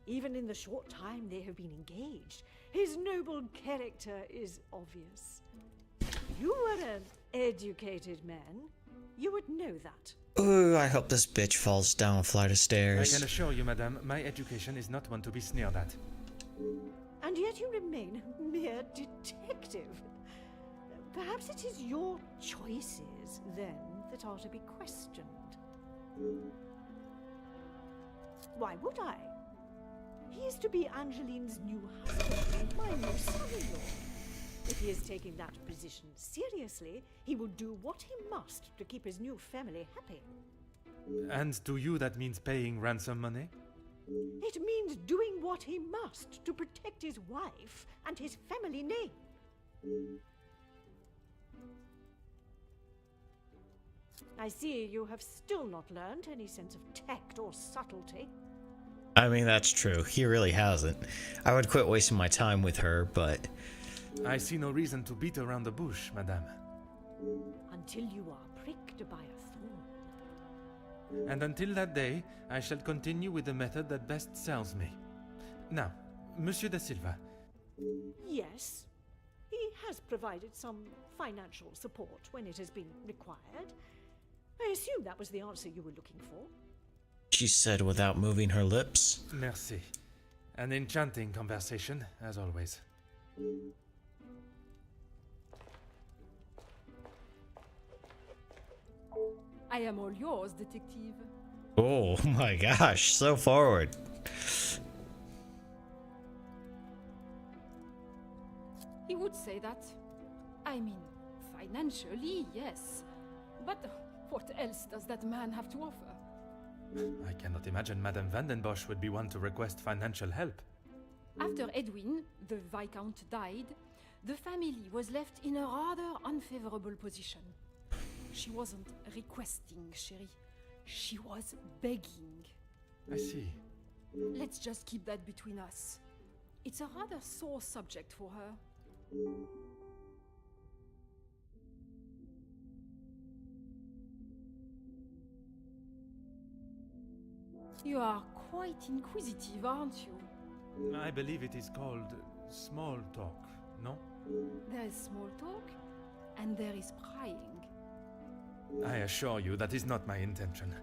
Even in the short time they have been engaged, his noble character is obvious. If you were an educated man, you would know that. Ooh, I hope this bitch falls down a flight of I stairs. can assure you, madame, my education is not one to be sneered at. And yet you remain a mere detective. Perhaps it is your choices, then, that are to be questioned. Why would I? He is to be Angeline's new husband, my new son-in-law. If he is taking that position seriously, he will do what he must to keep his new family happy. And to you that means paying ransom money? It means doing what he must to protect his wife and his family name. I see you have still not learned any sense of tact or subtlety. I mean, that's true. He really hasn't. I would quit wasting my time with her, but... I see no reason to beat around the bush, madame. Until you are pricked by a thorn. And until that day, I shall continue with the method that best sells me. Now, Monsieur da Silva. Yes, he has provided some financial support when it has been required. I assume that was the answer you were looking for. She said without moving her lips. Merci. An enchanting conversation, as always. I am all yours, detective. Oh my gosh, so forward. He would say that. I mean, financially, yes. But what else does that man have to offer? I cannot imagine Madame Vandenbosch would be one to request financial help. After Edwin, the Viscount, died, the family was left in a rather unfavorable position. She wasn't requesting, chérie. She was begging. I see. Let's just keep that between us. It's a rather sore subject for her. You are quite inquisitive, aren't you? I believe it is called small talk, no? There is small talk, and there is prying. I assure you that is not my intention.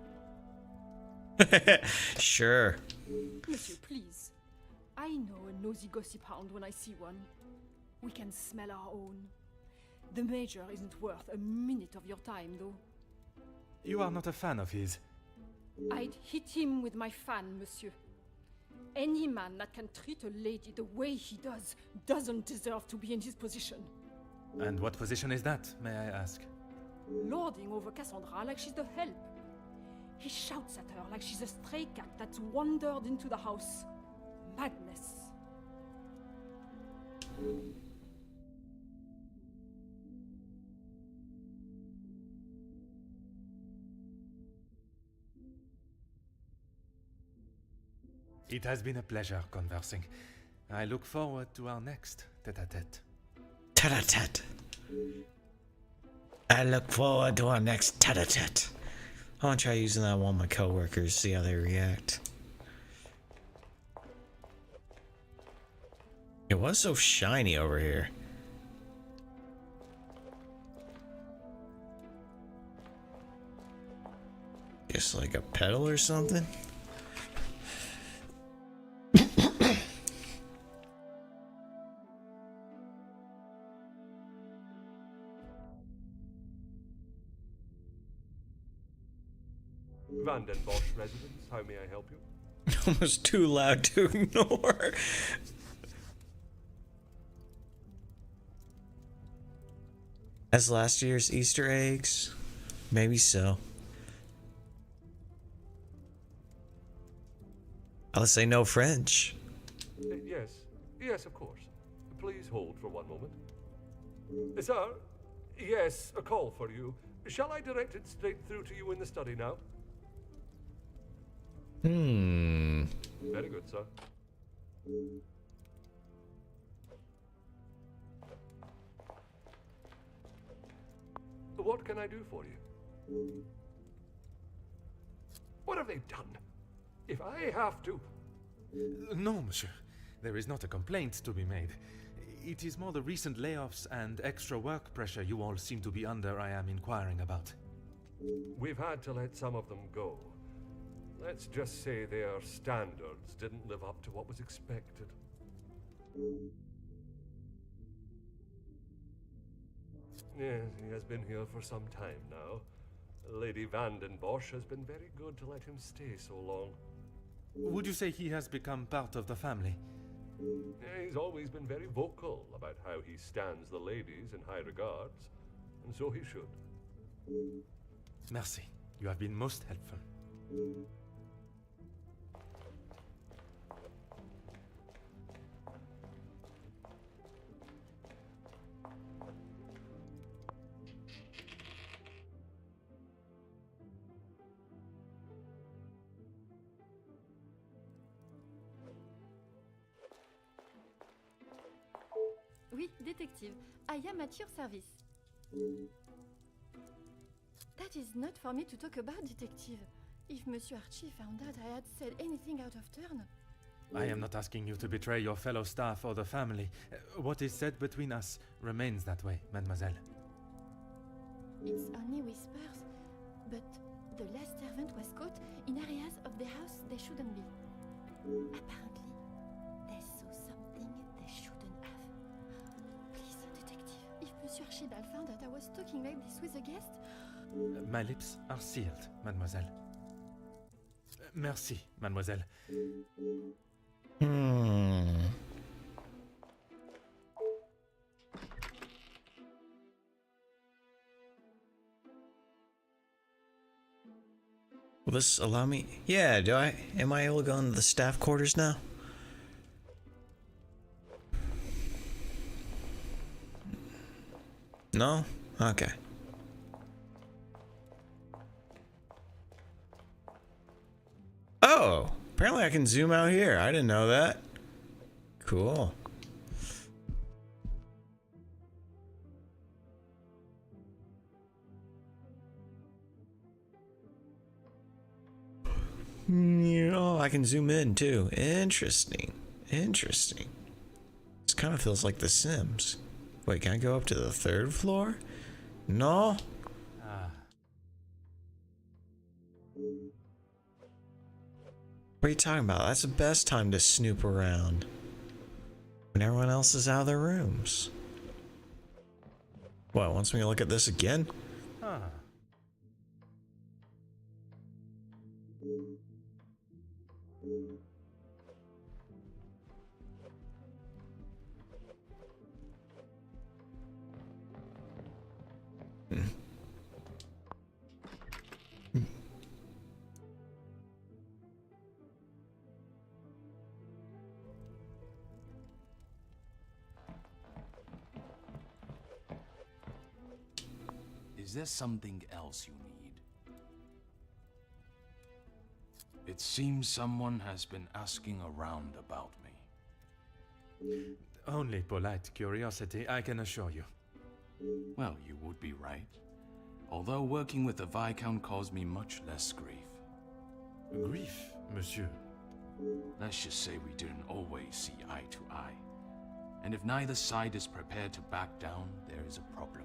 Sure. Monsieur, please. I know a nosy gossip hound when I see one. We can smell our own. The Major isn't worth a minute of your time, though. You are not a fan of his. I'd hit him with my fan, monsieur. Any man that can treat a lady the way he does doesn't deserve to be in his position. And what position is that, may I ask? Lording over Cassandra like she's the help. He shouts at her like she's a stray cat that's wandered into the house. Madness. It has been a pleasure conversing. I look forward to our next tete-a-tete. Tete-a-tete. I look forward to our next tete-a-tete. I want to try using that on one of my coworkers, see how they react. It was so shiny over here. Just like a pedal or something? Vandenbosch residence, how may I help you? Almost too loud to ignore. As last year's Easter eggs? Maybe so. Unless they know French. Yes, of course. Please hold for one moment. Sir, yes, a call for you. Shall I direct it straight through to you in the study now? Very good, sir. What can I do for you? What have they done? If I have to... No, monsieur. There is not a complaint to be made. It is more the recent layoffs and extra work pressure you all seem to be under I am inquiring about. We've had to let some of them go. Let's just say their standards didn't live up to what was expected. Yes, he has been here for some time now. Lady Vandenbosch has been very good to let him stay so long. Would you say he has become part of the family? He's always been very vocal about how he stands the ladies in high regards, and so he should. Merci. You have been most helpful. Oui, détective. I am at your service. That is not for me to talk about, detective. If Monsieur Archie found out I had said anything out of turn... I am not asking you to betray your fellow staff or the family. What is said between us remains that way, mademoiselle. It's only whispers, but the last servant was caught in areas of the house they shouldn't be. Apparently, they saw something they shouldn't have. Please, detective, if Monsieur Archibald found that I was talking like this with a guest... My lips are sealed, mademoiselle. Merci, mademoiselle. Will this allow me? Yeah, am I able to go into the staff quarters now? No? Okay. Oh, apparently I can zoom out here. I didn't know that. Cool. Oh, I can zoom in too. Interesting. Interesting. This kind of feels like The Sims. Wait, can I go up to the 3rd floor? No? What are you talking about? That's the best time to snoop around. When everyone else is out of their rooms. What, wants me to look at this again? Is there something else you need? It seems someone has been asking around about me. Only polite curiosity, I can assure you. Well, you would be right. Although working with the Viscount caused me much less grief. Grief, monsieur? Let's just say we didn't always see eye to eye. And if neither side is prepared to back down, there is a problem.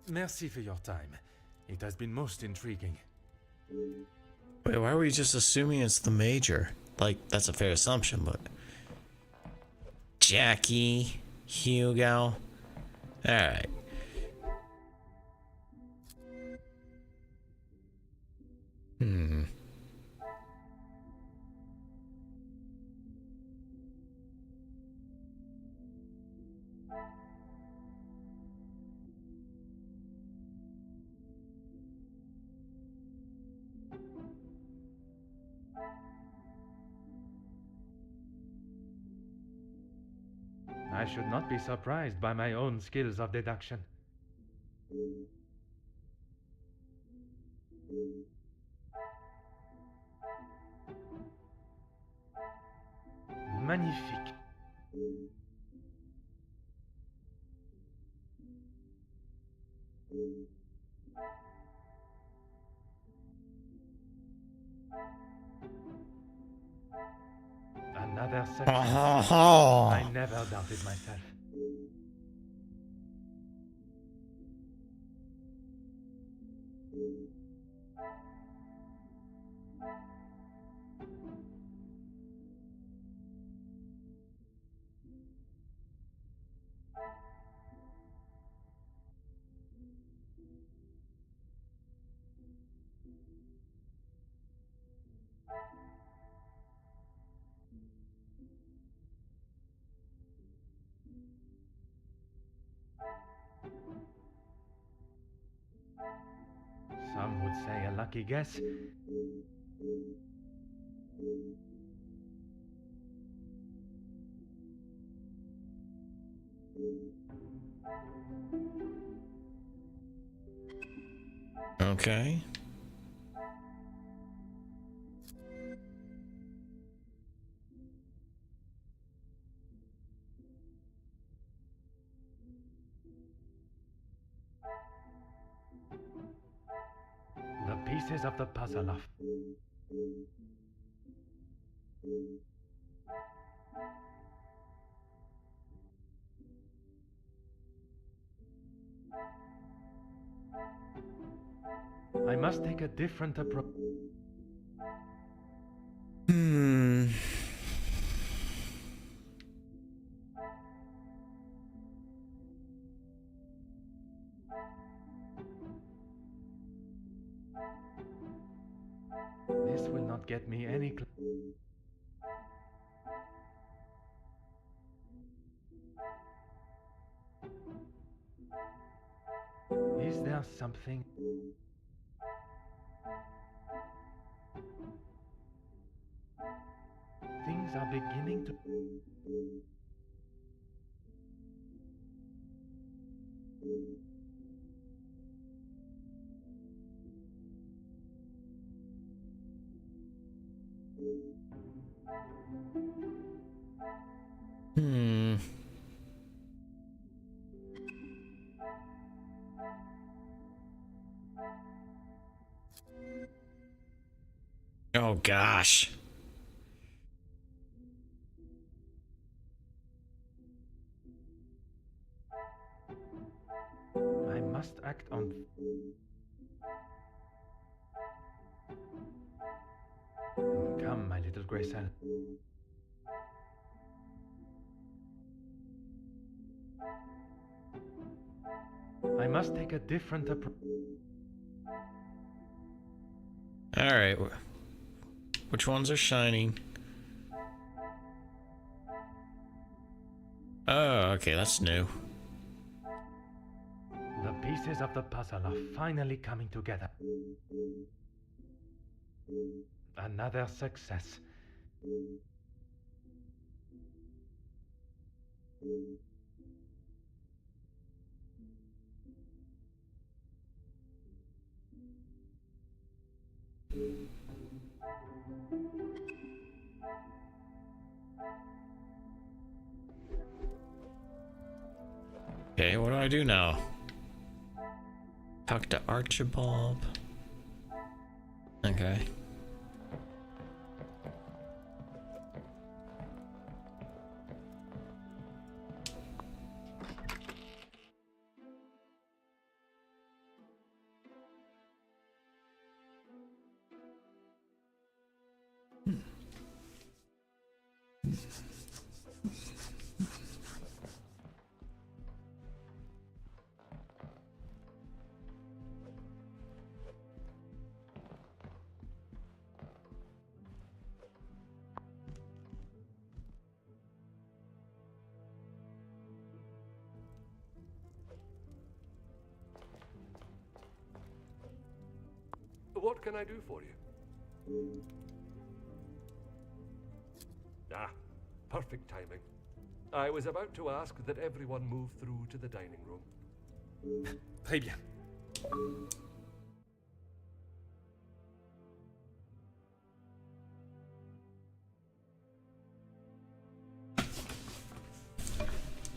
Merci for your time. It has been most intriguing. Wait, why are we just assuming it's the Major? Like, that's a fair assumption, but... Jackie, Hugo... Alright. I should not be surprised by my own skills of deduction. Magnifique. Another success. I never doubted myself. would say a lucky guess. Okay. The pieces of the puzzle of... I must take a different approach. This will not get me any Is there something? Things are beginning to... Oh gosh. I must act on... Come, my little Graycell. I must take a different approach. Alright. Which ones are shining? Oh, okay, that's new. The pieces of the puzzle are finally coming together. Another success. Okay, what do I do now? Talk to Archibald. Okay. What can I do for you? Ah, perfect timing. I was about to ask that everyone move through to the dining room. Très bien.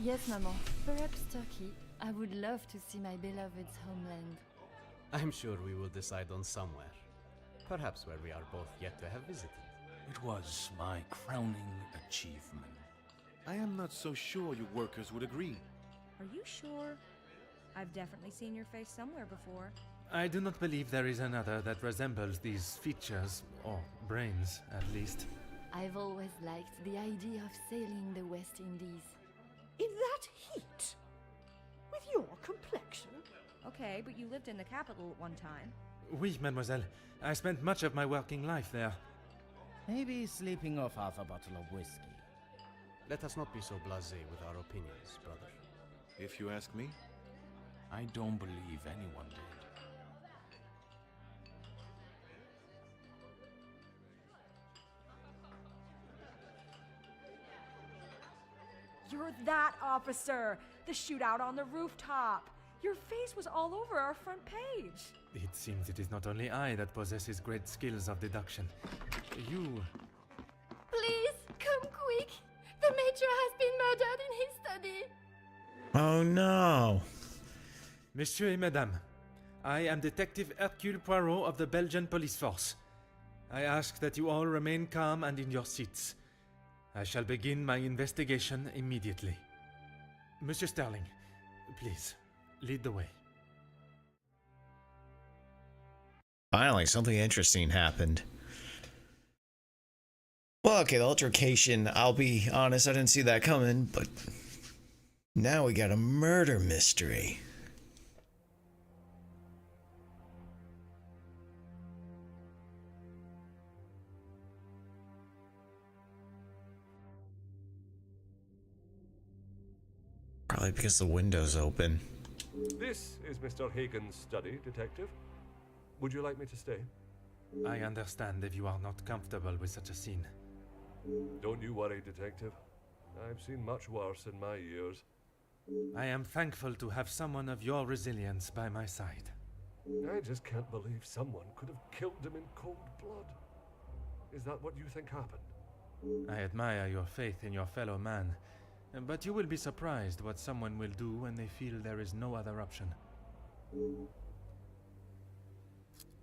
Yes, Maman. Perhaps Turkey. I would love to see my beloved's homeland. I'm sure we will decide on somewhere. Perhaps where we are both yet to have visited. It was my crowning achievement. I am not so sure you workers would agree. Are you sure? I've definitely seen your face somewhere before. I do not believe there is another that resembles these features, or brains, at least. I've always liked the idea of sailing the West Indies. In that heat? With your complexion? Okay, but you lived in the capital at one time. Oui, mademoiselle. I spent much of my working life there. Maybe sleeping off half a bottle of whiskey. Let us not be so blasé with our opinions, brother. If you ask me. I don't believe anyone did. You're that officer! The shootout on the rooftop! Your face was all over our front page! It seems it is not only I that possesses great skills of deduction. You... Please, come quick! The Major has been murdered in his study! Oh no! Monsieur et Madame, I am Detective Hercule Poirot of the Belgian Police Force. I ask that you all remain calm and in your seats. I shall begin my investigation immediately. Monsieur Sterling, please, lead the way. Finally, something interesting happened. Well, okay, the altercation, I'll be honest, I didn't see that coming, but now we got a murder mystery. Probably because the window's open. This is Mr. Hagen's study, Detective. Would you like me to stay? I understand if you are not comfortable with such a scene. Don't you worry, Detective. I've seen much worse in my years. I am thankful to have someone of your resilience by my side. I just can't believe someone could have killed him in cold blood. Is that what you think happened? I admire your faith in your fellow man, but you will be surprised what someone will do when they feel there is no other option.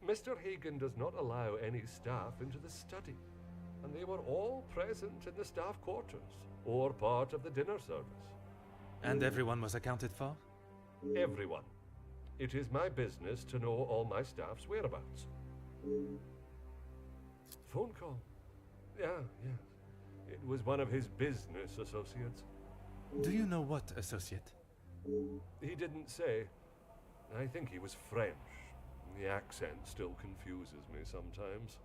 Mr. Hagen does not allow any staff into the study, and they were all present in the staff quarters, or part of the dinner service. And everyone was accounted for? Everyone. It is my business to know all my staff's whereabouts. Phone call. Yeah. It was one of his business associates. Do you know what associate? He didn't say. I think he was French. The accent still confuses me sometimes.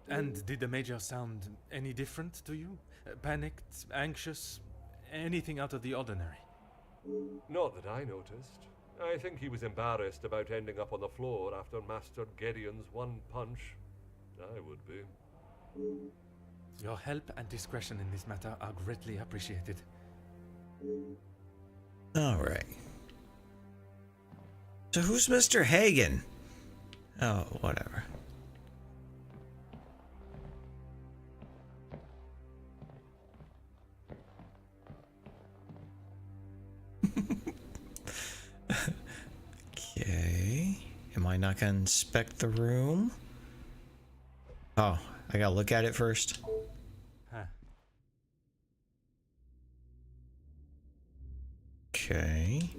And did the Major sound any different to you? Panicked, anxious, anything out of the ordinary? Not that I noticed. I think he was embarrassed about ending up on the floor after Master Gideon's one punch. I would be. Your help and discretion in this matter are greatly appreciated. Alright. So who's Mr. Hagen? Oh, whatever. Okay. Am I not gonna inspect the room? Oh, I gotta look at it first. Huh. Okay.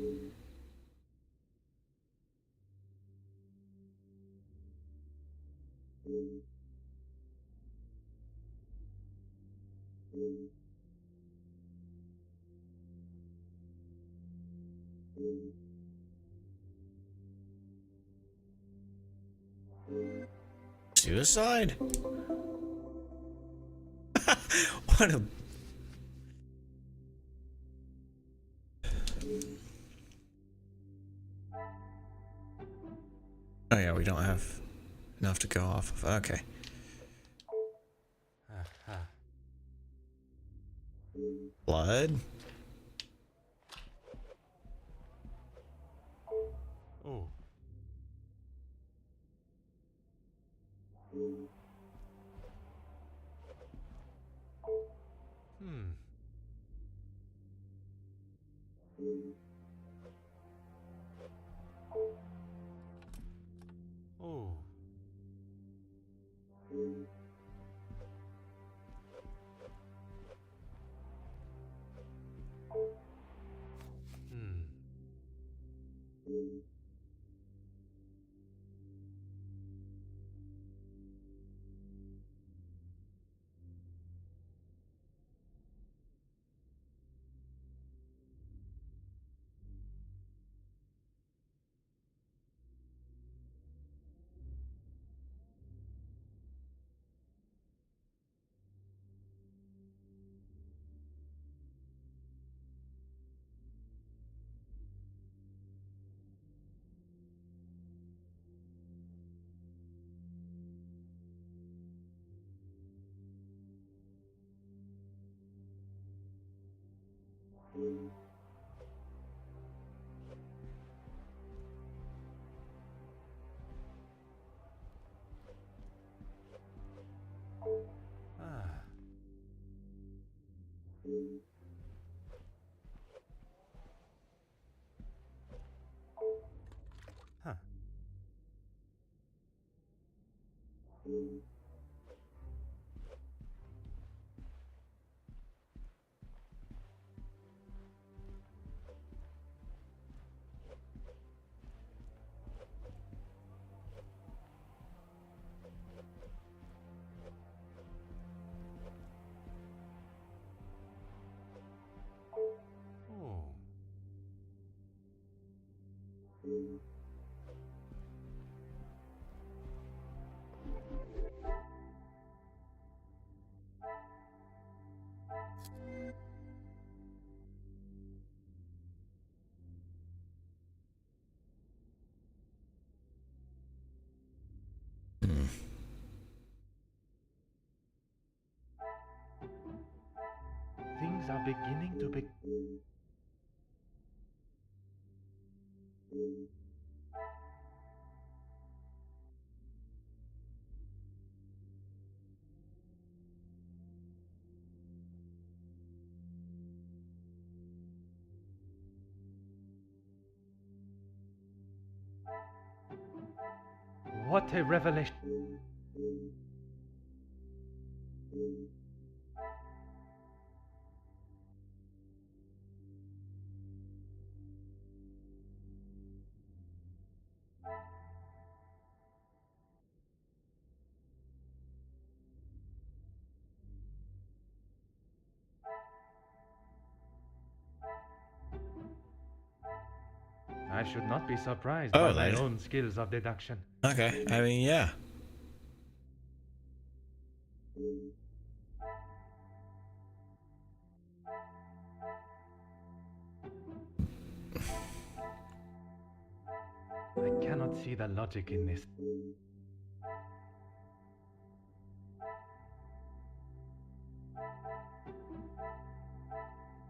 Suicide? What a... Oh yeah, we don't have enough to go off of. Okay. Blood? Oh. Oh. Ah. Huh. Oh. Things are beginning to be. What a revelation! I should not be surprised by my own skills of deduction. Okay, I mean, yeah. I cannot see the logic in this.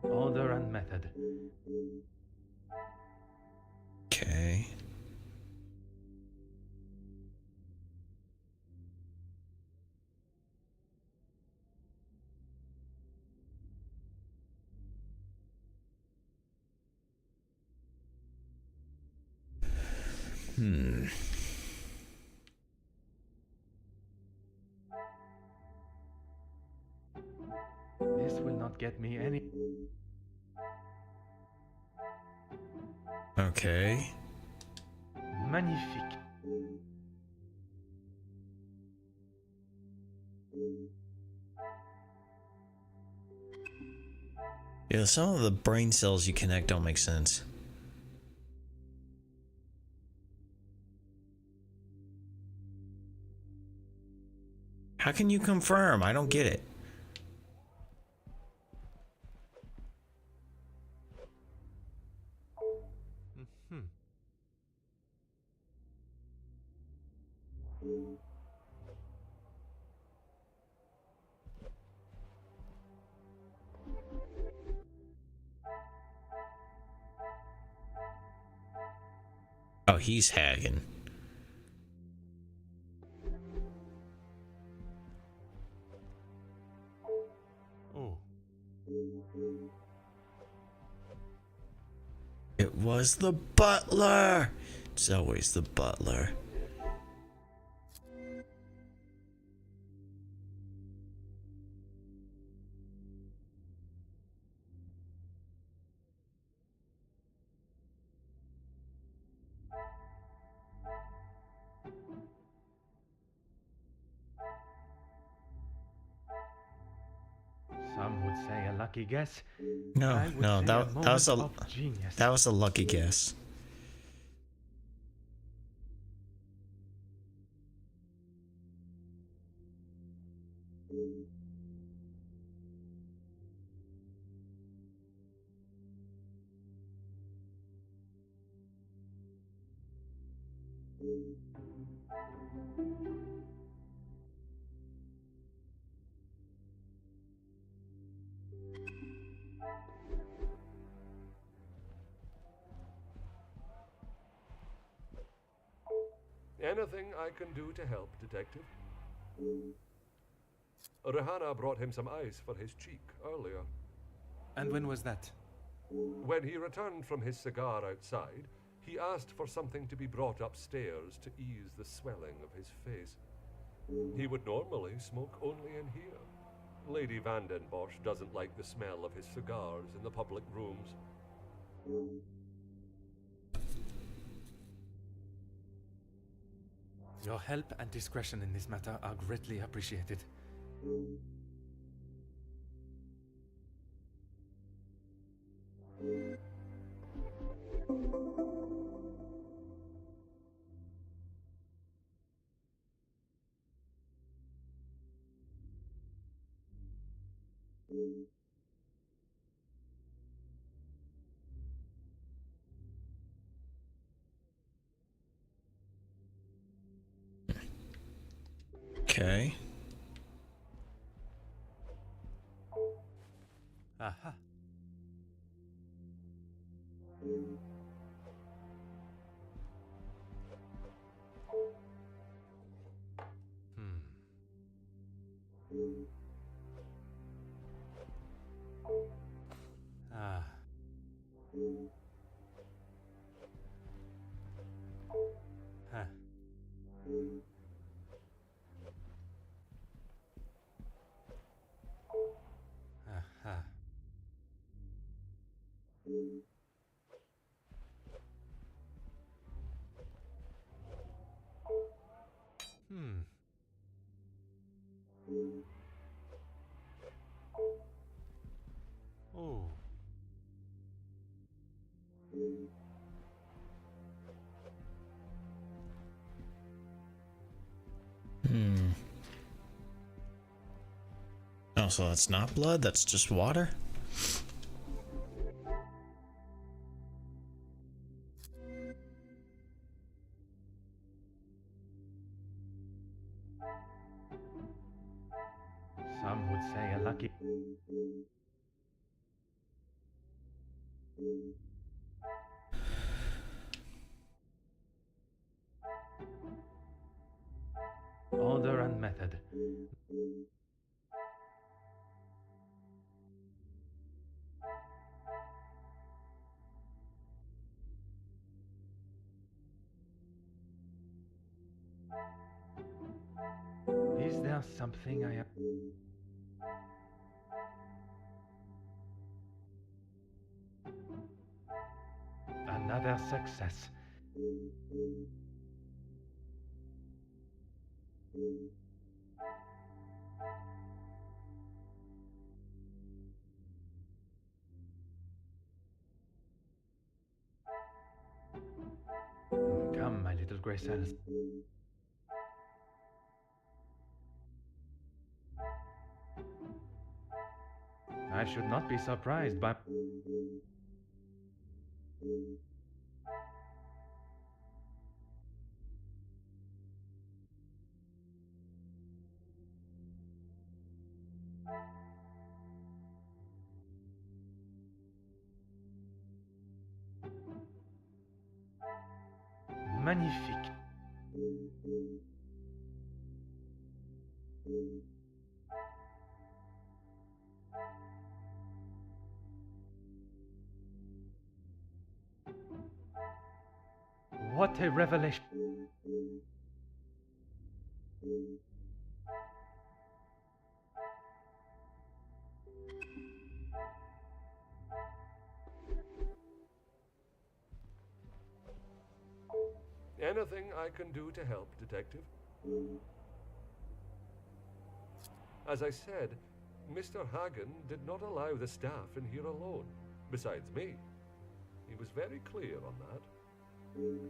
Order and method. Okay. This will not get me any. Okay. Magnifique. Yeah, some of the brain cells you connect don't make sense. How can you confirm? I don't get it. Oh, he's hagging. Oh. It was the butler. It's always the butler. Some would say a lucky guess. No, I would no, say that was a lucky guess. Anything I can do to help, Detective? Rihanna brought him some ice for his cheek earlier. And when was that? When he returned from his cigar outside, he asked for something to be brought upstairs to ease the swelling of his face. He would normally smoke only in here. Lady Vandenbosch doesn't like the smell of his cigars in the public rooms. Your help and discretion in this matter are greatly appreciated. Okay. Aha. Ah. Huh. Aha. Hmm. Oh. Oh, so that's not blood, that's just water? Some would say a lucky. Order and method. Is there something I have? Another success. Come, my little grey cells. I should not be surprised by... Magnifique. What a revelation. Anything I can do to help, Detective? As I said, Mr. Hagen did not allow the staff in here alone, besides me. He was very clear on that.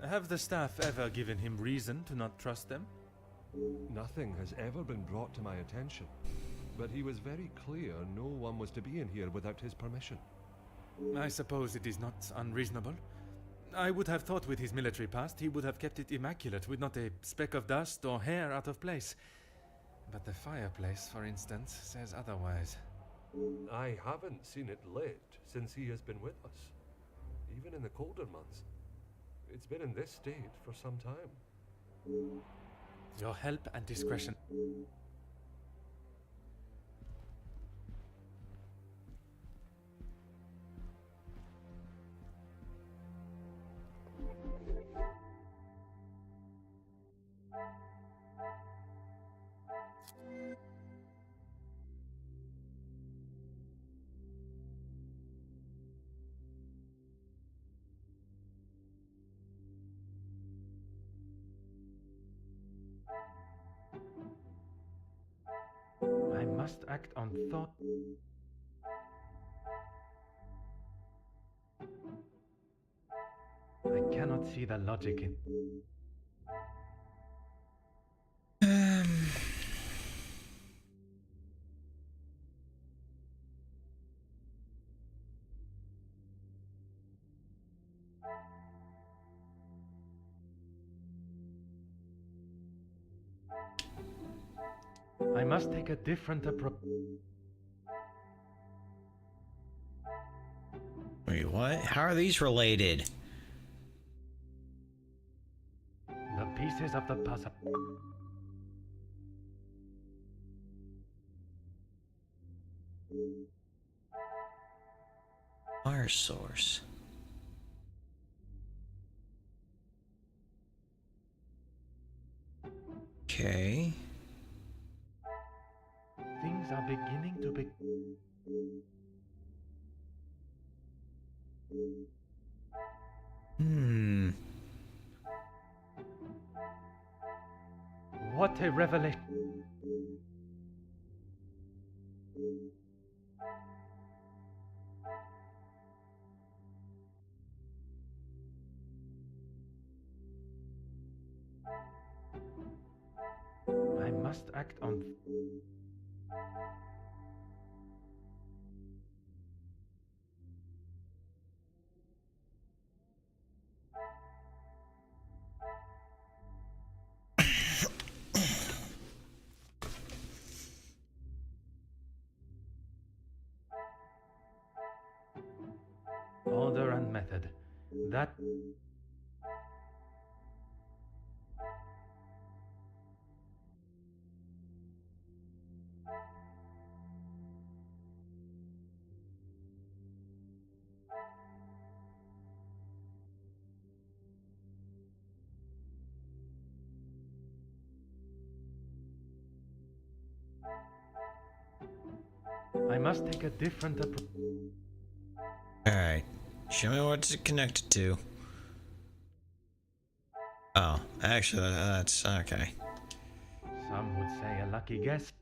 Have the staff ever given him reason to not trust them? Nothing has ever been brought to my attention, but he was very clear no one was to be in here without his permission. I suppose it is not unreasonable. I would have thought with his military past he would have kept it immaculate with not a speck of dust or hair out of place. But the fireplace, for instance, says otherwise. I haven't seen it lit since he has been with us, even in the colder months. It's been in this state for some time. Your help and discretion. I must act on thought. I cannot see the logic in. I must take a different approach. Wait, what? How are these related? The pieces of the puzzle. Fire source. Okay. Things are beginning to be. What a revelation. I must act on. Order and method. That. I must take a different approach. Alright. Show me what's it connected to. Oh, actually, that's okay. Some would say a lucky guess.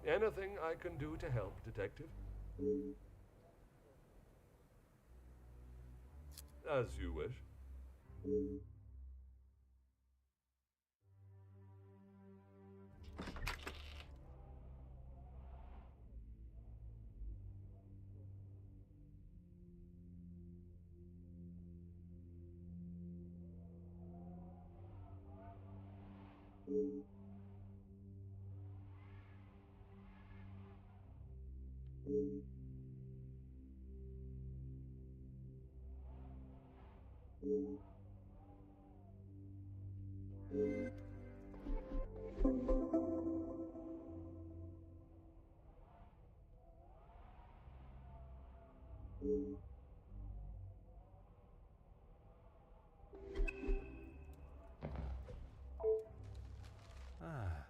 Anything I can do to help, Detective? As you wish. Ah.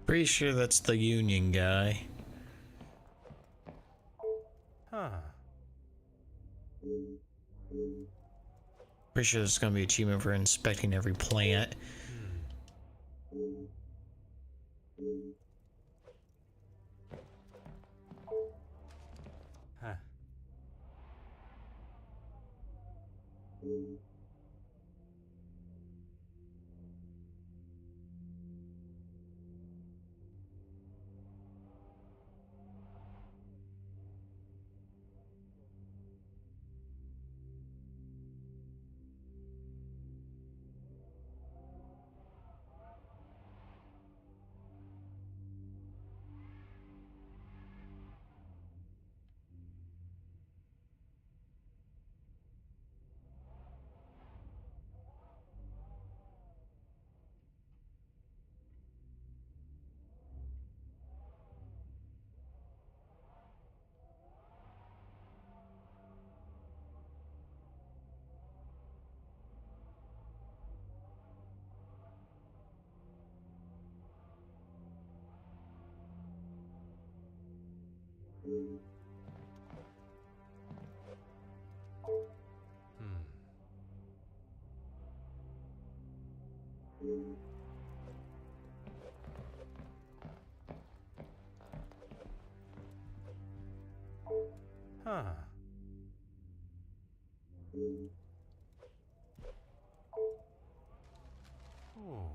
Pretty sure that's the Union guy. Huh. Pretty sure there's gonna be an achievement for inspecting every plant. Huh. Huh. Oh.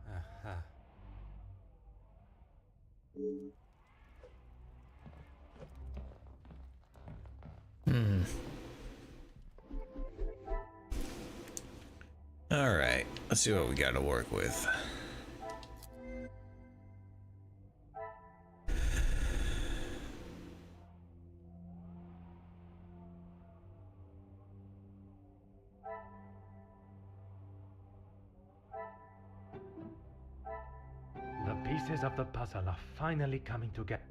Aha. Alright, let's see what we got to work with. The pieces of the puzzle are finally coming together.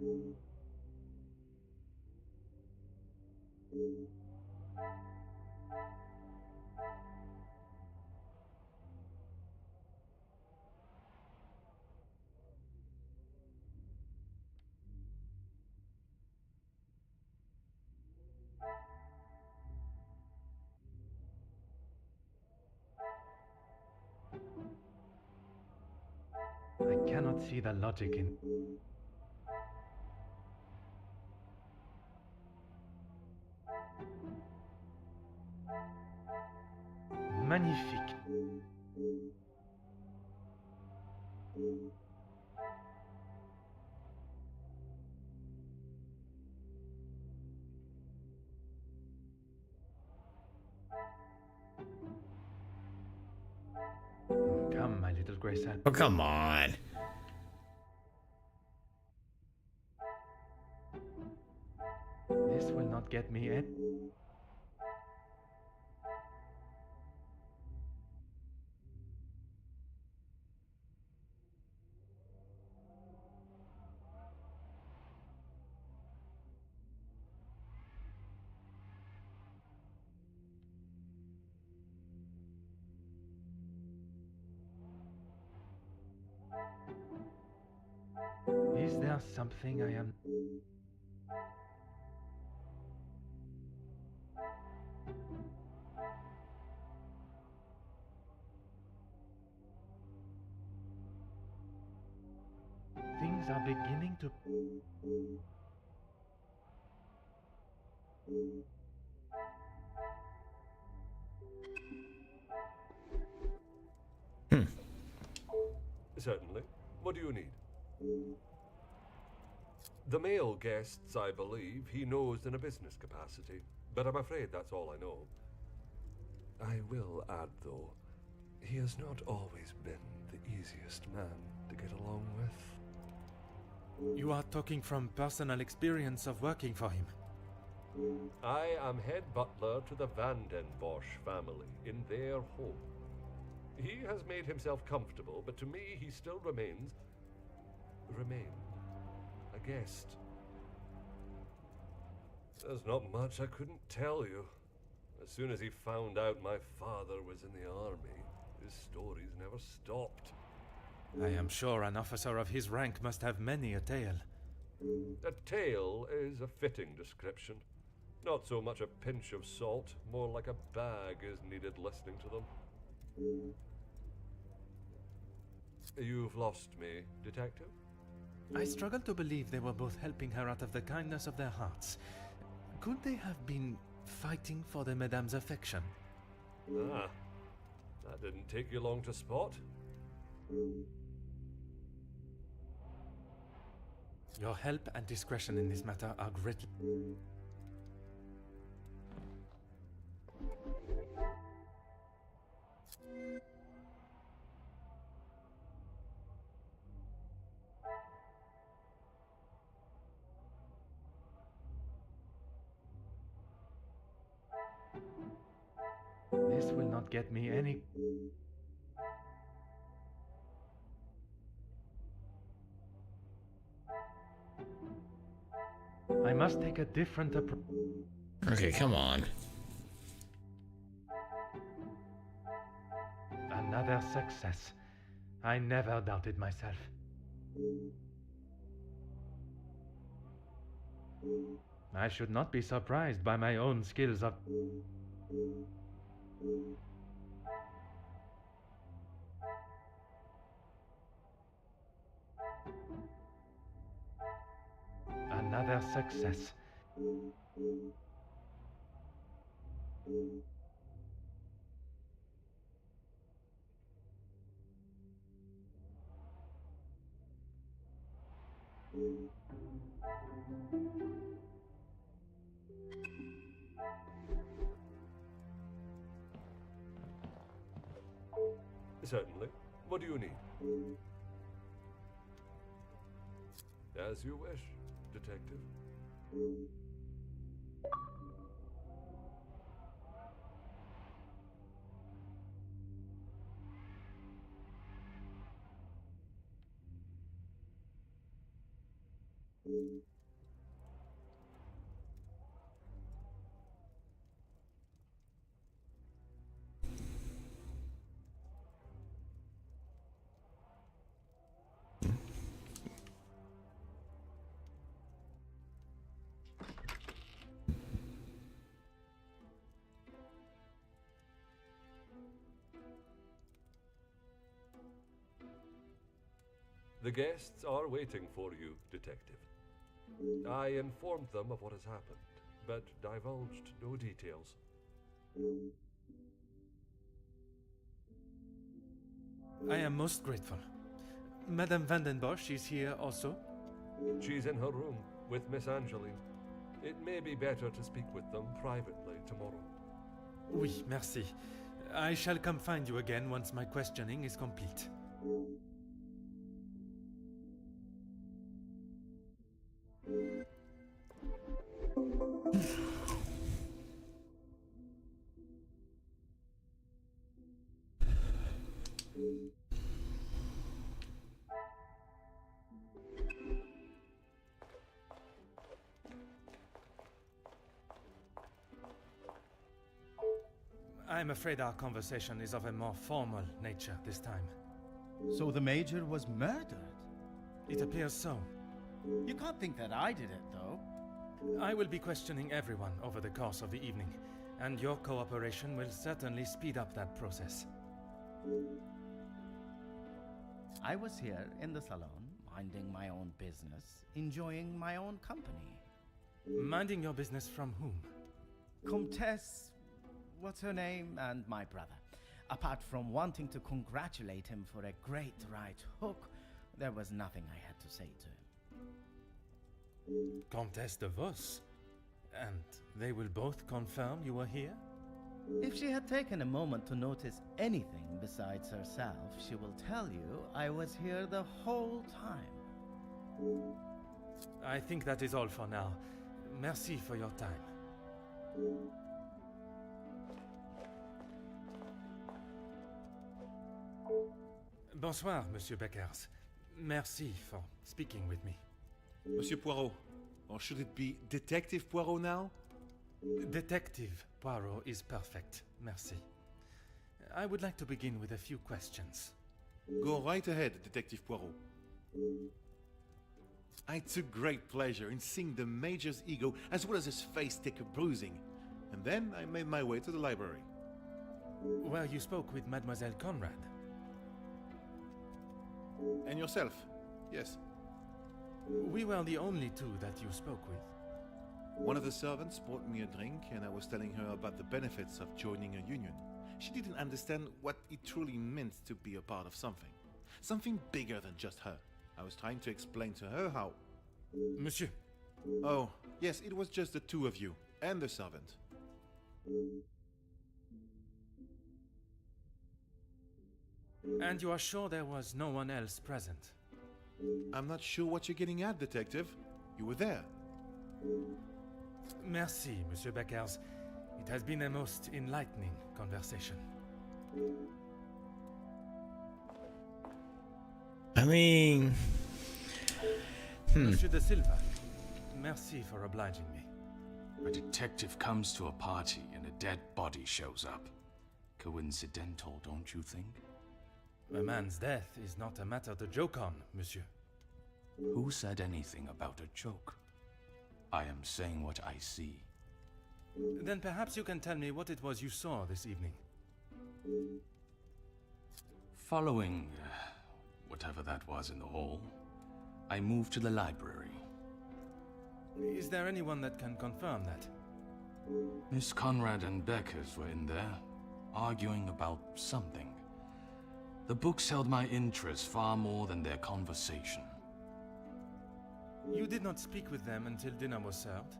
I cannot see the logic in... Magnifique. Come, my little Grace. Oh, come on. This will not get me in. Is there something I am... Things are beginning to... Certainly. What do you need? The male guests, I believe, he knows in a business capacity, but I'm afraid that's all I know. I will add, though, he has not always been the easiest man to get along with. You are talking from personal experience of working for him. I am head butler to the Van den Bosch family in their home. He has made himself comfortable, but to me he still remained a guest. There's not much I couldn't tell you. As soon as he found out my father was in the army, his stories never stopped. I am sure an officer of his rank must have many a tale. A tale is a fitting description. Not so much a pinch of salt, more like a bag is needed listening to them. You've lost me, detective? I struggle to believe they were both helping her out of the kindness of their hearts. Could they have been fighting for the madame's affection? Ah, that didn't take you long to spot. Your help and discretion in this matter are greatly... This will not get me any... I must take a different approach. Okay, come on. Another success. I never doubted myself. I should not be surprised by my own skills of... Another success. Certainly. What do you need? As you wish, detective. The guests are waiting for you, detective. I informed them of what has happened, but divulged no details. I am most grateful. Madame Van den Bosch is here also? She's in her room with Miss Angeline. It may be better to speak with them privately tomorrow. Oui, merci. I shall come find you again once my questioning is complete. I'm afraid our conversation is of a more formal nature this time. So the Major was murdered? It appears so. You can't think that I did it, though. I will be questioning everyone over the course of the evening, and your cooperation will certainly speed up that process. I was here in the salon, minding my own business, enjoying my own company. Minding your business from whom? Comtesse... what's her name? And my brother. Apart from wanting to congratulate him for a great right hook, there was nothing I had to say to him. Comtesse de Vos? And they will both confirm you were here? If she had taken a moment to notice anything besides herself, she will tell you I was here the whole time. I think that is all for now. Merci for your time. Bonsoir, Monsieur Beckers. Merci for speaking with me. Monsieur Poirot, or should it be Detective Poirot now? Detective Poirot is perfect, merci. I would like to begin with a few questions. Go right ahead, Detective Poirot. I took great pleasure in seeing the Major's ego as well as his face take a bruising, and then I made my way to the library. Well, you spoke with Mademoiselle Conrad. And yourself? Yes. We were the only two that you spoke with. One of the servants brought me a drink, and I was telling her about the benefits of joining a union. She didn't understand what it truly meant to be a part of something. Something bigger than just her. I was trying to explain to her how... Monsieur. Oh, yes, it was just the two of you, and the servant. And you are sure there was no one else present? I'm not sure what you're getting at, Detective. You were there. Merci, Monsieur Beckers. It has been a most enlightening conversation. I mean... Monsieur de Silva, merci for obliging me. A detective comes to a party and a dead body shows up. Coincidental, don't you think? A man's death is not a matter to joke on, monsieur. Who said anything about a joke? I am saying what I see. Then perhaps you can tell me what it was you saw this evening. Following whatever that was in the hall, I moved to the library. Is there anyone that can confirm that? Miss Conrad and Beckers were in there, arguing about something. The books held my interest far more than their conversation. You did not speak with them until dinner was served?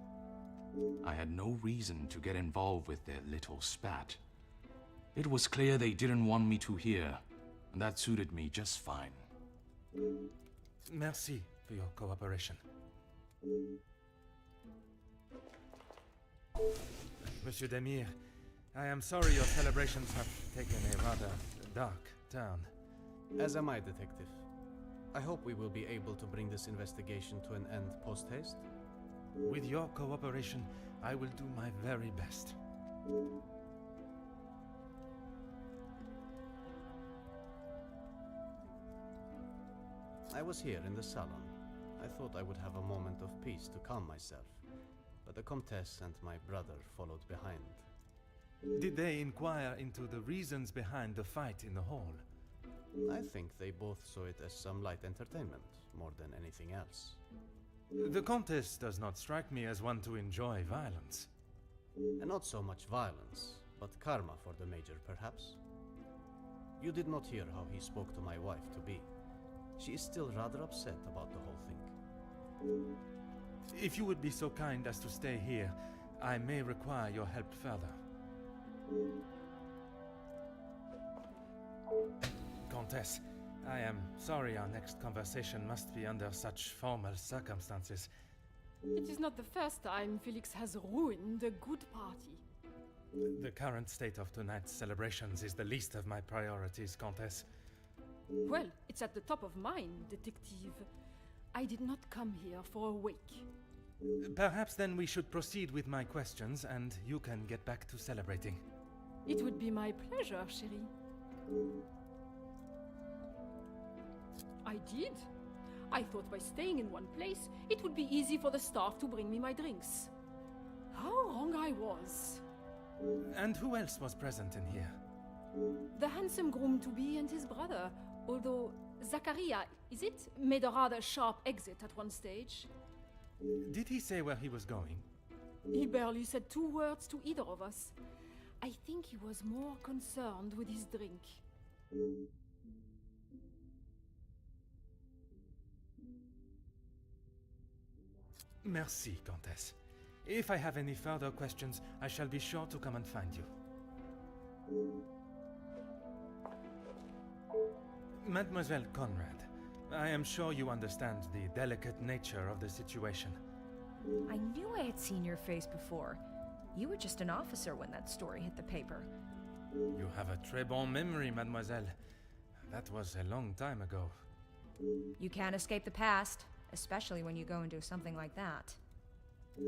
I had no reason to get involved with their little spat. It was clear they didn't want me to hear, and that suited me just fine. Merci for your cooperation. Monsieur Demir, I am sorry your celebrations have taken a rather dark turn. As am I, Detective. I hope we will be able to bring this investigation to an end post-haste. With your cooperation, I will do my very best. I was here in the salon. I thought I would have a moment of peace to calm myself, but the Comtesse and my brother followed behind. Did they inquire into the reasons behind the fight in the hall? I think they both saw it as some light entertainment, more than anything else. The Comtesse does not strike me as one to enjoy violence. And not so much violence, but karma for the Major, perhaps. You did not hear how he spoke to my wife-to-be. She is still rather upset about the whole thing. If you would be so kind as to stay here, I may require your help further. Comtesse, I am sorry our next conversation must be under such formal circumstances. It is not the first time Felix has ruined a good party. The current state of tonight's celebrations is the least of my priorities, Comtesse. Well, it's at the top of mine, Detective. I did not come here for a wake. Perhaps then we should proceed with my questions and you can get back to celebrating. It would be my pleasure, chérie. I did. I thought by staying in one place, it would be easy for the staff to bring me my drinks. How wrong I was. And who else was present in here? The handsome groom-to-be and his brother, although Zachariah, is it, made a rather sharp exit at one stage. Did he say where he was going? He barely said 2 words to either of us. I think he was more concerned with his drink. Merci, Countess. If I have any further questions, I shall be sure to come and find you. Mademoiselle Conrad, I am sure you understand the delicate nature of the situation. I knew I had seen your face before. You were just an officer when that story hit the paper. You have a très bon memory, mademoiselle. That was a long time ago. You can't escape the past, especially when you go and do something like that.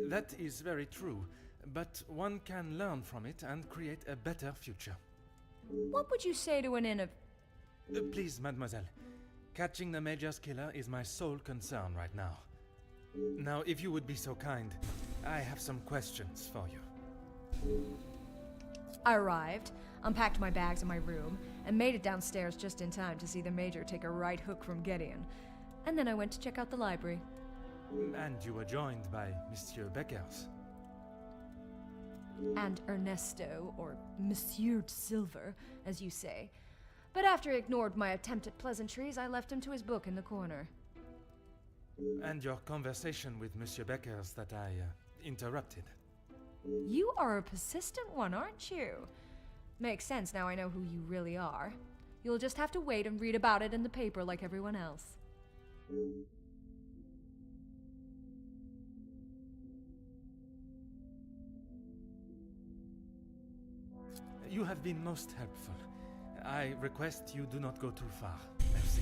That is very true, but one can learn from it and create a better future. What would you say to an Please, mademoiselle. Catching the Major's killer is my sole concern right now. Now, if you would be so kind, I have some questions for you. I arrived, unpacked my bags in my room, and made it downstairs just in time to see the Major take a right hook from Gideon. And then I went to check out the library. And you were joined by Monsieur Beckers. And Ernesto, or Monsieur Silver, as you say. But after he ignored my attempt at pleasantries, I left him to his book in the corner. And your conversation with Monsieur Beckers that I interrupted. You are a persistent one, aren't you? Makes sense now I know who you really are. You'll just have to wait and read about it in the paper like everyone else. You have been most helpful. I request you do not go too far. Merci.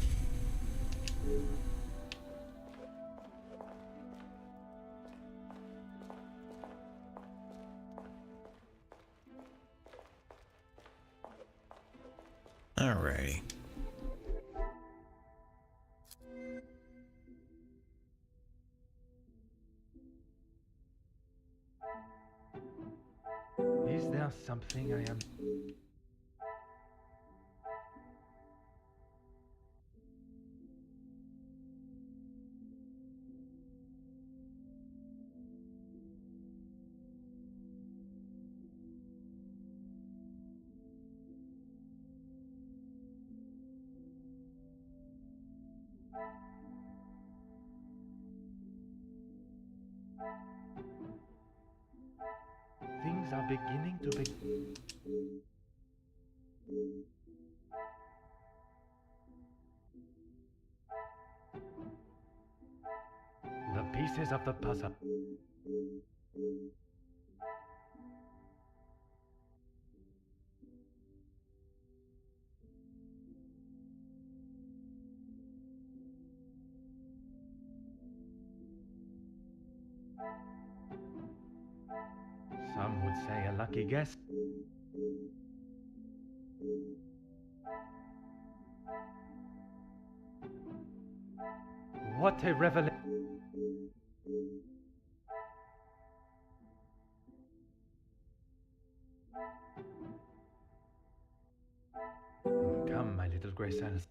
Alrighty. Is there something I am... Things are beginning to be... The pieces of the puzzle. Some would say a lucky guess. What a revelation! Come, my little grey cells.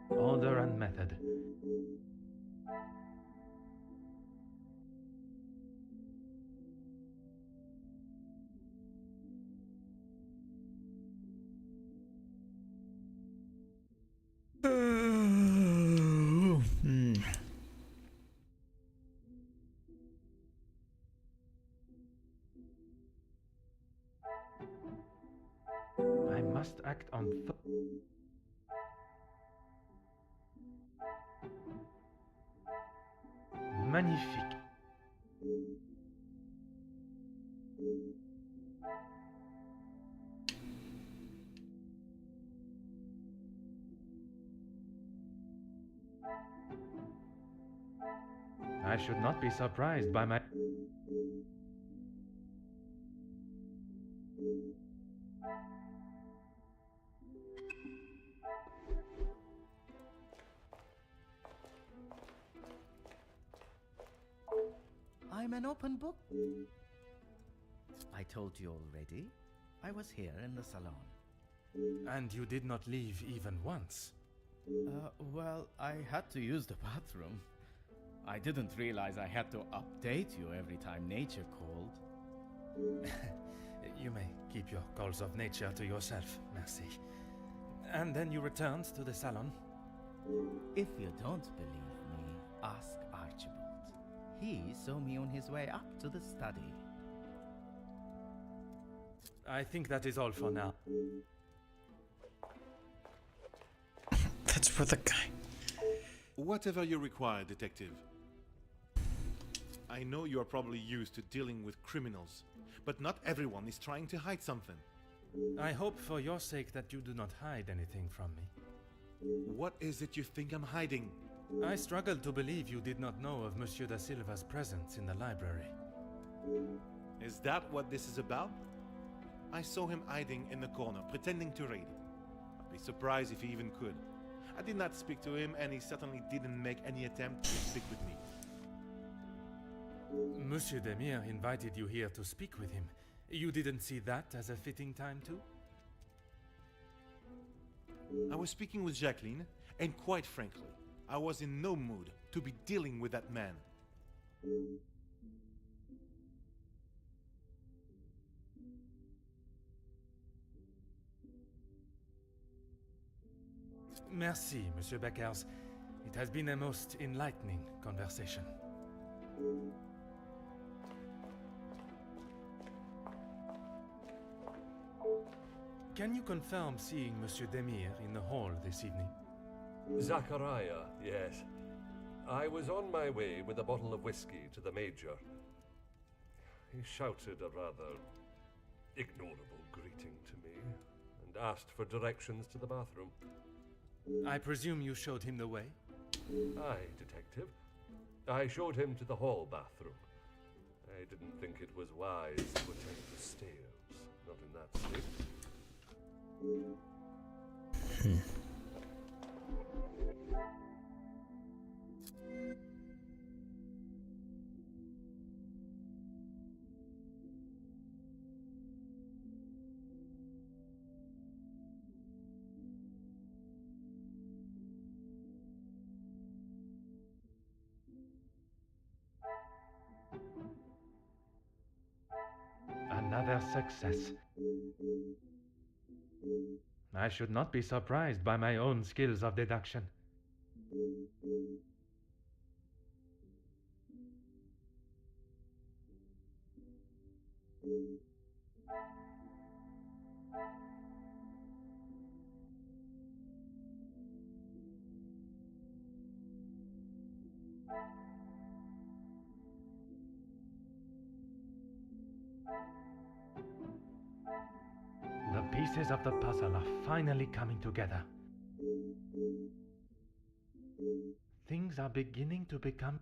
Order and method. I must act on magnifique. I should not be surprised by my... I'm an open book. I told you already. I was here in the salon. And you did not leave even once? Well, I had to use the bathroom. I didn't realize I had to update you every time nature called. You may keep your calls of nature to yourself, merci. And then you returned to the salon? If you don't believe me, ask Archibald. He saw me on his way up to the study. I think that is all for now. That's where the guy... Whatever you require, Detective. I know you are probably used to dealing with criminals, but not everyone is trying to hide something. I hope for your sake that you do not hide anything from me. What is it you think I'm hiding? I struggle to believe you did not know of Monsieur da Silva's presence in the library. Is that what this is about? I saw him hiding in the corner, pretending to read. I'd be surprised if he even could. I did not speak to him, and he certainly didn't make any attempt to speak with me. Monsieur Demire invited you here to speak with him. You didn't see that as a fitting time too? I was speaking with Jacqueline, and quite frankly, I was in no mood to be dealing with that man. Merci, Monsieur Beckers. It has been a most enlightening conversation. Can you confirm seeing Monsieur Demire in the hall this evening? Zachariah, yes. I was on my way with a bottle of whiskey to the Major. He shouted a rather ignorable greeting to me and asked for directions to the bathroom. I presume you showed him the way? Aye, Detective. I showed him to the hall bathroom. I didn't think it was wise to attempt the stairs, not in that state. Another success. I should not be surprised by my own skills of deduction. The pieces of the puzzle are finally coming together. Things are beginning to become...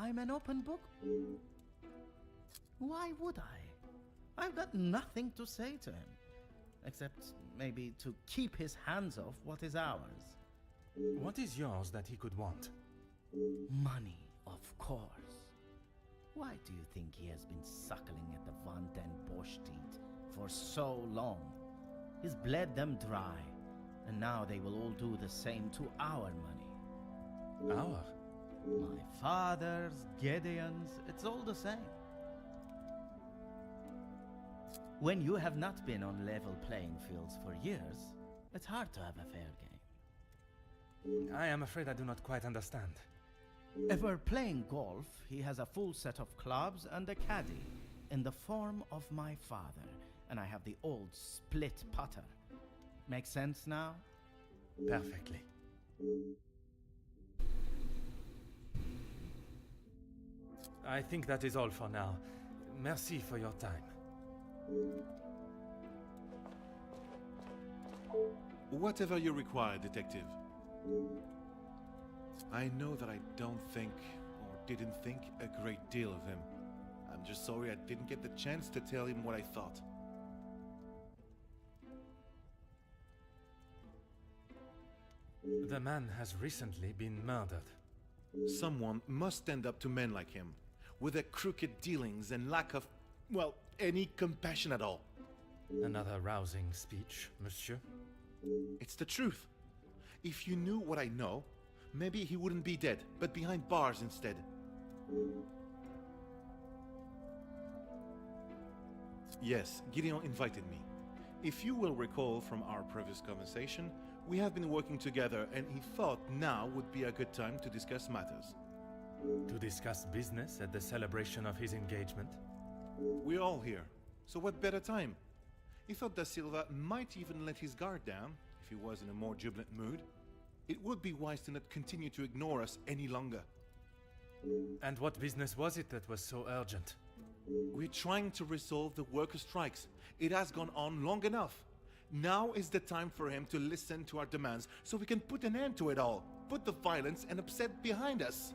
I'm an open book. Why would I? I've got nothing to say to him, except maybe to keep his hands off what is ours. What is yours that he could want? Money, of course. Why do you think he has been suckling at the Van den Bosch teat for so long? He's bled them dry, and now they will all do the same to our money. Our? My father's, Gideon's, it's all the same. When you have not been on level playing fields for years, it's hard to have a fair game. I am afraid I do not quite understand. If we're playing golf, he has a full set of clubs and a caddy in the form of my father, and I have the old split putter. Make sense now? Perfectly. I think that is all for now. Merci for your time. Whatever you require, detective. I know that I don't think, or didn't think, a great deal of him. I'm just sorry I didn't get the chance to tell him what I thought. The man has recently been murdered. Someone must stand up to men like him, with their crooked dealings and lack of, well, any compassion at all. Another rousing speech, monsieur. It's the truth. If you knew what I know, maybe he wouldn't be dead, but behind bars instead. Yes, Gideon invited me. If you will recall from our previous conversation, we have been working together and he thought now would be a good time to discuss matters. To discuss business at the celebration of his engagement? We're all here, so what better time? He thought Da Silva might even let his guard down, if he was in a more jubilant mood. It would be wise to not continue to ignore us any longer. And what business was it that was so urgent? We're trying to resolve the worker strikes. It has gone on long enough. Now is the time for him to listen to our demands so we can put an end to it all. Put the violence and upset behind us.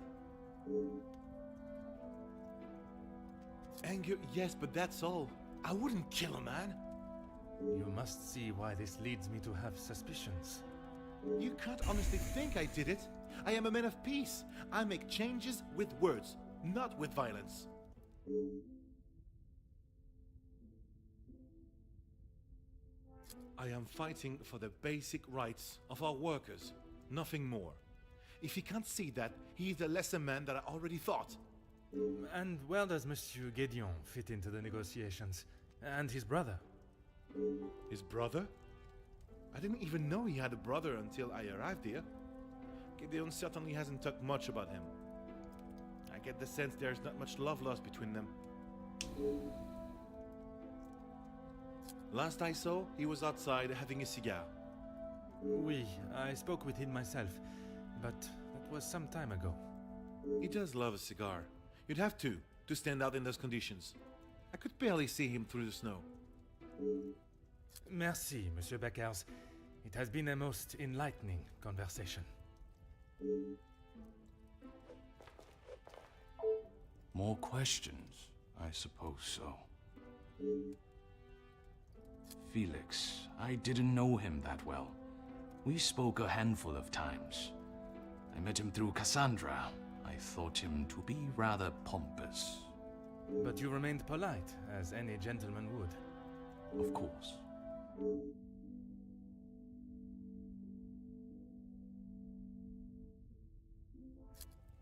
Anger, yes, but that's all. I wouldn't kill a man. You must see why this leads me to have suspicions. You can't honestly think I did it. I am a man of peace. I make changes with words, not with violence. I am fighting for the basic rights of our workers, nothing more. If he can't see that, he is a lesser man than I already thought. And where does Monsieur Gédéon fit into the negotiations? And his brother? His brother? I didn't even know he had a brother until I arrived here. Gédéon certainly hasn't talked much about him. I get the sense there's not much love lost between them. Last I saw, he was outside having a cigar. Oui, I spoke with him myself, but that was some time ago. He does love a cigar. You'd have to stand out in those conditions. I could barely see him through the snow. Merci, Monsieur Beckers. It has been a most enlightening conversation. More questions? I suppose so. Felix, I didn't know him that well. We spoke a handful of times. I met him through Cassandra. I thought him to be rather pompous. But you remained polite, as any gentleman would. Of course.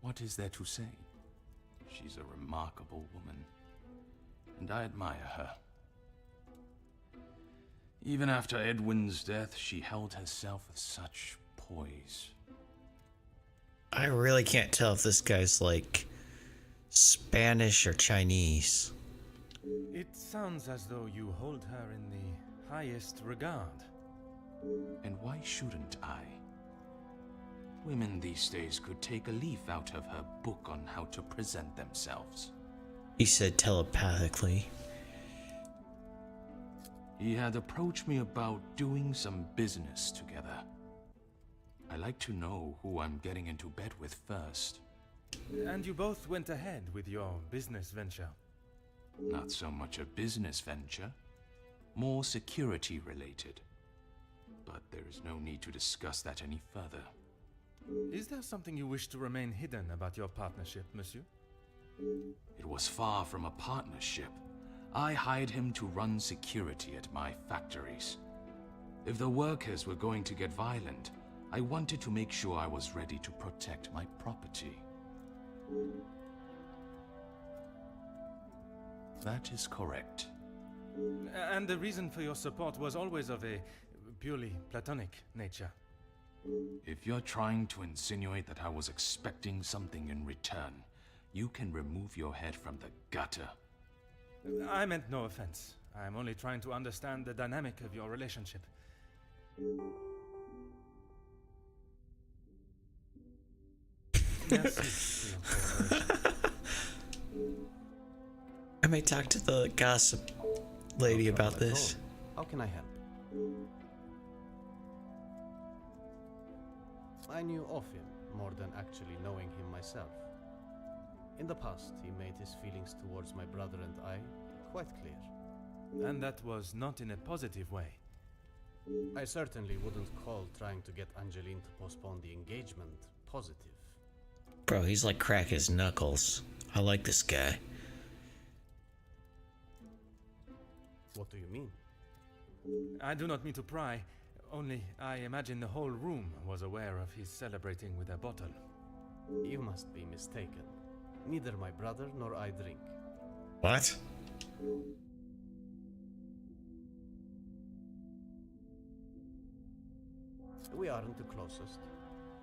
What is there to say? She's a remarkable woman, and I admire her. Even after Edwin's death, she held herself with such poise. I really can't tell if this guy's like Spanish or Chinese. It sounds as though you hold her in the highest regard. And why shouldn't I? Women these days could take a leaf out of her book on how to present themselves. He said telepathically. He had approached me about doing some business together. I like to know who I'm getting into bed with first. And you both went ahead with your business venture. Not so much a business venture, more security related. But there is no need to discuss that any further. Is there something you wish to remain hidden about your partnership, monsieur? It was far from a partnership. I hired him to run security at my factories. If the workers were going to get violent, I wanted to make sure I was ready to protect my property. That is correct. And the reason for your support was always of a purely platonic nature. If you're trying to insinuate that I was expecting something in return, you can remove your head from the gutter. I meant no offense. I'm only trying to understand the dynamic of your relationship. Merci for your cooperation. I may talk to the gossip lady about this. How can I help? I knew of him more than actually knowing him myself. In the past, he made his feelings towards my brother and I quite clear. And that was not in a positive way. I certainly wouldn't call trying to get Angeline to postpone the engagement positive. Bro, he's like crack his knuckles. I like this guy. What do you mean? I do not mean to pry, only I imagine the whole room was aware of his celebrating with a bottle. You must be mistaken. Neither my brother nor I drink. What? We aren't the closest,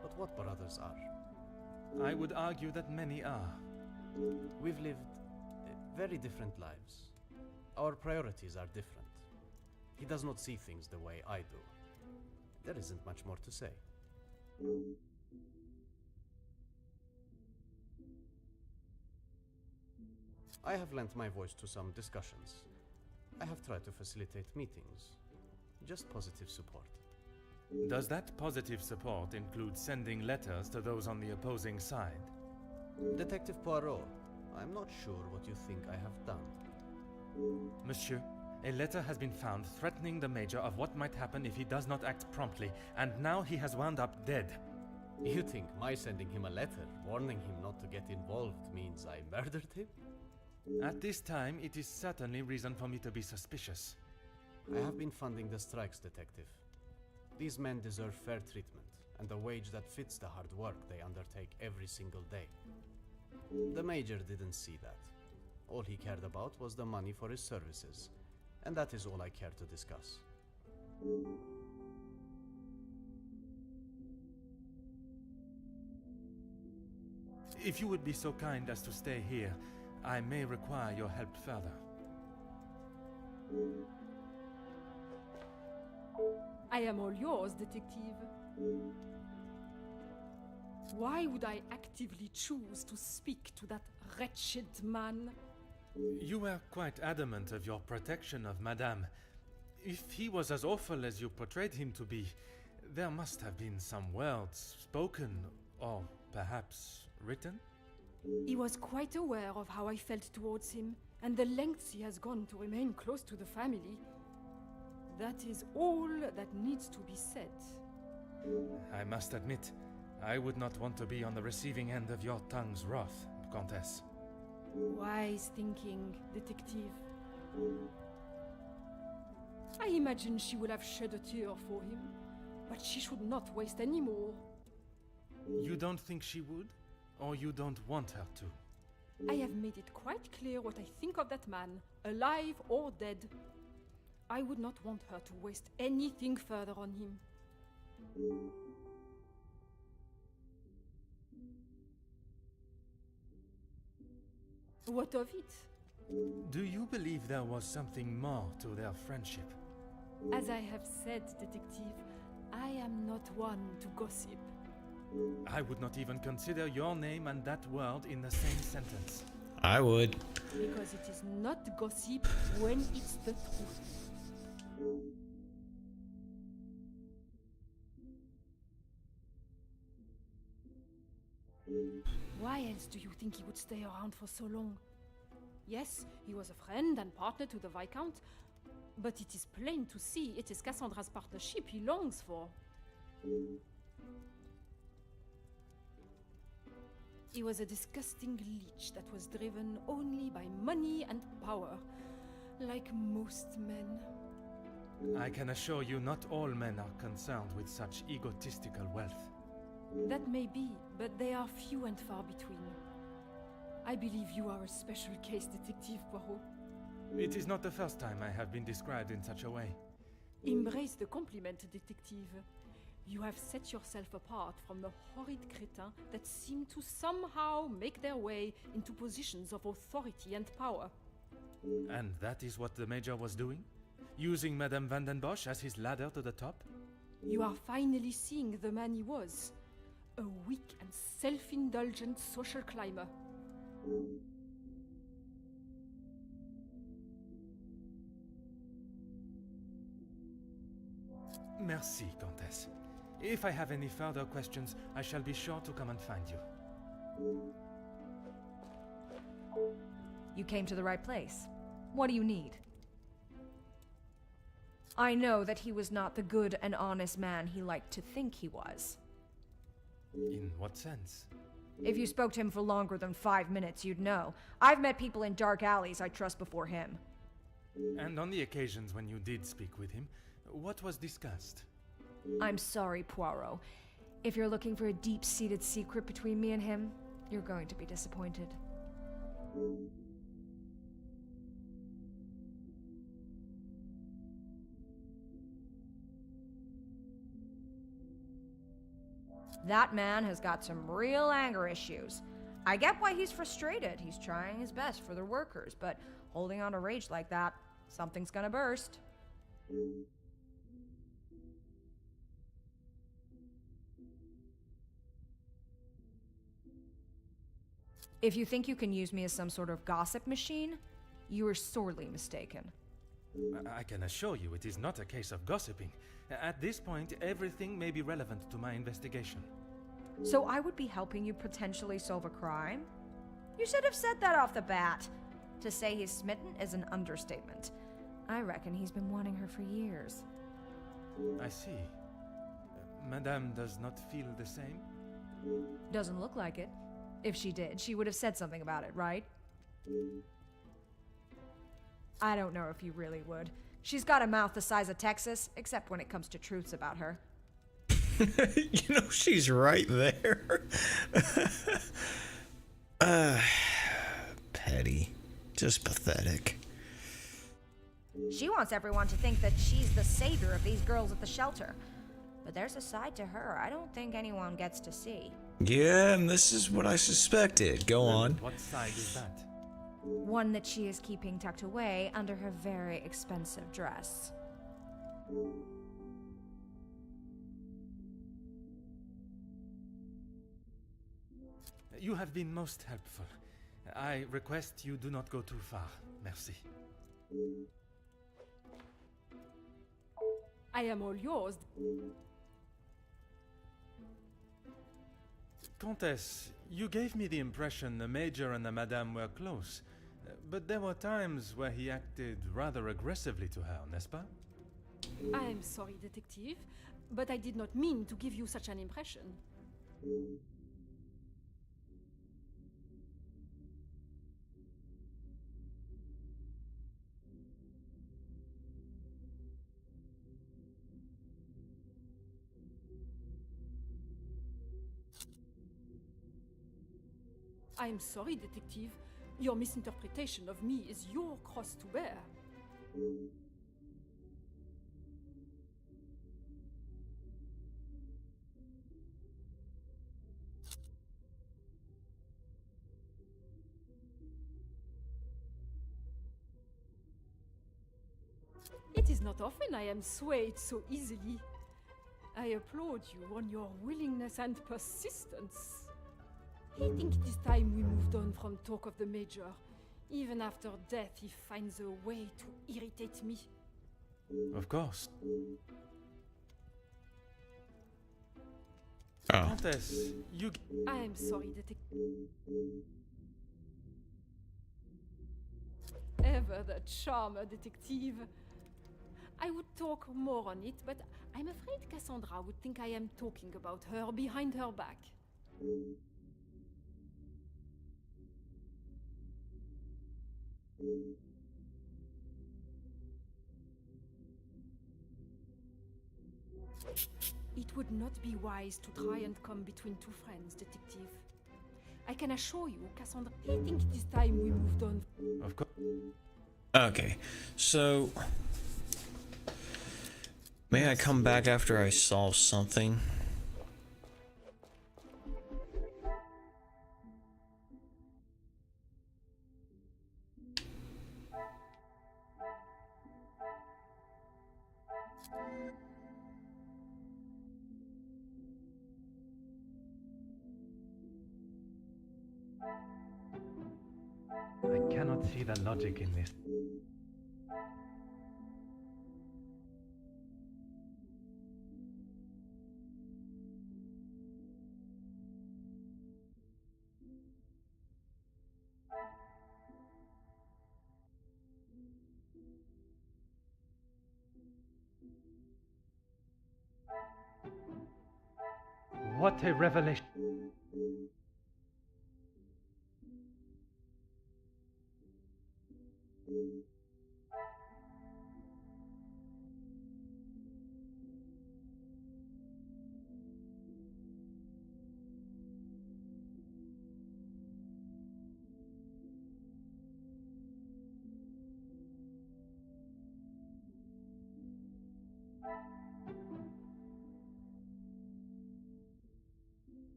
but what brothers are? I would argue that many are. We've lived very different lives. Our priorities are different. He does not see things the way I do. There isn't much more to say. I have lent my voice to some discussions. I have tried to facilitate meetings. Just positive support. Does that positive support include sending letters to those on the opposing side? Detective Poirot, I'm not sure what you think I have done. Monsieur, a letter has been found threatening the Major of what might happen if he does not act promptly, and now he has wound up dead. You think my sending him a letter, warning him not to get involved, means I murdered him? At this time, it is certainly reason for me to be suspicious. I have been funding the strikes, Detective. These men deserve fair treatment, and a wage that fits the hard work they undertake every single day. The Major didn't see that. All he cared about was the money for his services, and that is all I care to discuss. If you would be so kind as to stay here, I may require your help further. I am all yours, Detective. Why would I actively choose to speak to that wretched man? You were quite adamant of your protection of Madame. If he was as awful as you portrayed him to be, there must have been some words spoken, or perhaps written? He was quite aware of how I felt towards him, and the lengths he has gone to remain close to the family. That is all that needs to be said. I must admit, I would not want to be on the receiving end of your tongue's wrath, Countess. Wise thinking, Detective. I imagine she would have shed a tear for him, but she should not waste any more. You don't think she would? Or you don't want her to? I have made it quite clear what I think of that man, alive or dead. I would not want her to waste anything further on him. What of it? Do you believe there was something more to their friendship? As I have said, Detective, I am not one to gossip. I would not even consider your name and that word in the same sentence. I would. Because it is not gossip when it's the truth. Why else do you think he would stay around for so long? Yes, he was a friend and partner to the Viscount, but it is plain to see it is Cassandra's partnership he longs for. He was a disgusting leech that was driven only by money and power, like most men. I can assure you not all men are concerned with such egotistical wealth. That may be, but they are few and far between. I believe you are a special case, Detective Poirot. It is not the first time I have been described in such a way. Embrace the compliment, Detective. You have set yourself apart from the horrid crétins that seem to somehow make their way into positions of authority and power. And that is what the Major was doing? Using Madame Van den Bosch as his ladder to the top? You are finally seeing the man he was. A weak and self-indulgent social climber. Merci, Countess. If I have any further questions, I shall be sure to come and find you. You came to the right place. What do you need? I know that he was not the good and honest man he liked to think he was. In what sense? If you spoke to him for longer than 5 minutes, you'd know. I've met people in dark alleys I trust before him. And on the occasions when you did speak with him, what was discussed? I'm sorry, Poirot. If you're looking for a deep-seated secret between me and him, you're going to be disappointed. That man has got some real anger issues. I get why he's frustrated. He's trying his best for the workers, but holding on to rage like that, something's gonna burst. If you think you can use me as some sort of gossip machine, you are sorely mistaken. I can assure you it is not a case of gossiping. At this point, everything may be relevant to my investigation. So I would be helping you potentially solve a crime? You should have said that off the bat. To say he's smitten is an understatement. I reckon he's been wanting her for years. I see. Madame does not feel the same? Doesn't look like it. If she did, she would have said something about it, right? I don't know if you really would. She's got a mouth the size of Texas, except when it comes to truths about her. You know, she's right there. Petty. Just pathetic. She wants everyone to think that she's the savior of these girls at the shelter. But there's a side to her I don't think anyone gets to see. Yeah, and this is what I suspected. Go on. What side is that? One that she is keeping tucked away under her very expensive dress. You have been most helpful. I request you do not go too far. Merci. I am all yours. Countess, you gave me the impression the Major and the Madame were close. But there were times where he acted rather aggressively to her, n'est-ce pas? I am sorry, detective, but I did not mean to give you such an impression. I am sorry, detective. Your misinterpretation of me is your cross to bear. It is not often I am swayed so easily. I applaud you on your willingness and persistence. I think it is time we moved on from talk of the Major. Even after death, he finds a way to irritate me. Of course. Oh. Countess, you... I am sorry, detective. Ever the charmer, detective. I would talk more on it, but I'm afraid Cassandra would think I am talking about her behind her back. It would not be wise to try and come between two friends, detective. I can assure you, Cassandra, I think it is time we moved on. Of course. Okay, so... May I come back after I solve something? I cannot see the logic in this. What a revelation!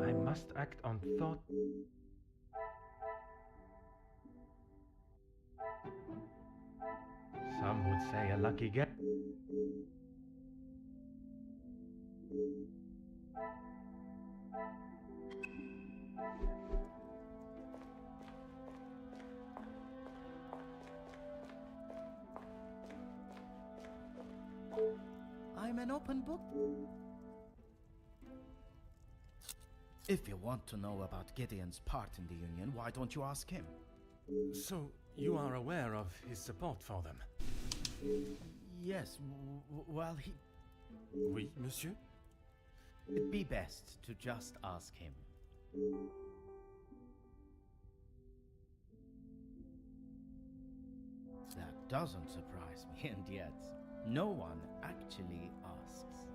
I must act on thought. Some would say a lucky guess. I'm an open book. If you want to know about Gideon's part in the Union, why don't you ask him? So, you are aware of his support for them? Yes, well, he... Oui, monsieur? It'd be best to just ask him. That doesn't surprise me, and yet, no one actually asks.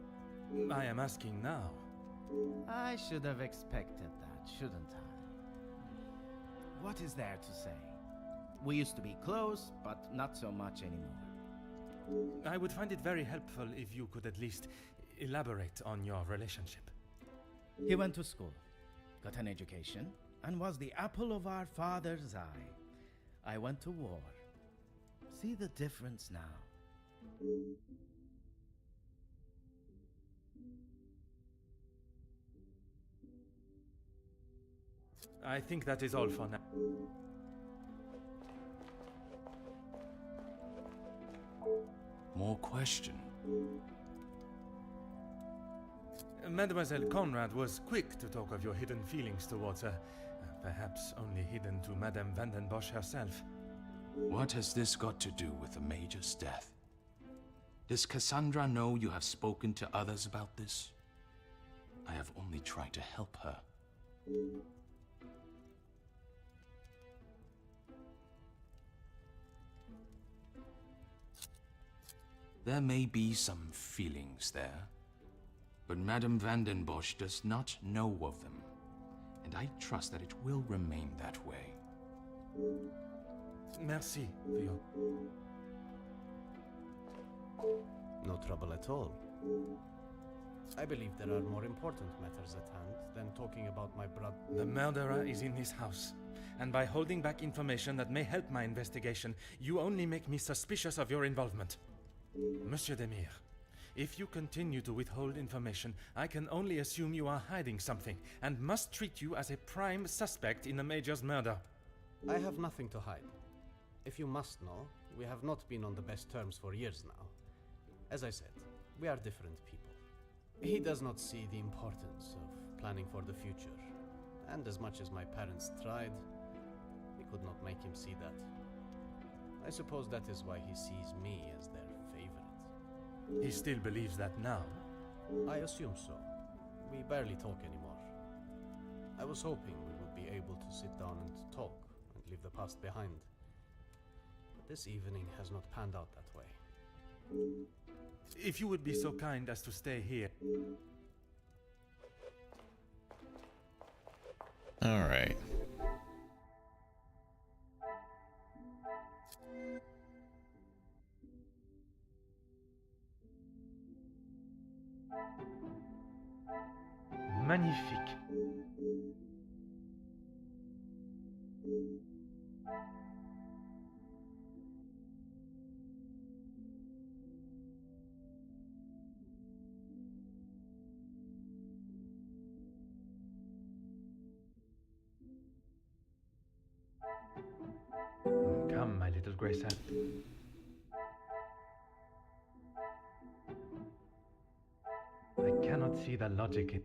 I am asking now. I should have expected that, shouldn't I? What is there to say? We used to be close, but not so much anymore. I would find it very helpful if you could at least elaborate on your relationship. He went to school, got an education, and was the apple of our father's eye. I went to war. See the difference now. I think that is all for now. More question? Mademoiselle Conrad was quick to talk of your hidden feelings towards her. Perhaps only hidden to Madame van den Bosch herself. What has this got to do with the Major's death? Does Cassandra know you have spoken to others about this? I have only tried to help her. There may be some feelings there, but Madame van den Bosch does not know of them, and I trust that it will remain that way. Merci for your... No trouble at all. I believe there are more important matters at hand than talking about my brother. The murderer is in this house, and by holding back information that may help my investigation, you only make me suspicious of your involvement. Monsieur Demir, if you continue to withhold information, I can only assume you are hiding something, and must treat you as a prime suspect in the Major's murder. I have nothing to hide. If you must know, we have not been on the best terms for years now. As I said, we are different people. He does not see the importance of planning for the future, and as much as my parents tried, we could not make him see that. I suppose that is why he sees me as their favorite. He still believes that now? I assume so. We barely talk anymore. I was hoping we would be able to sit down and talk and leave the past behind. But this evening has not panned out that way. If you would be so kind as to stay here. All right. Magnifique. little Grace. I cannot see the logic in...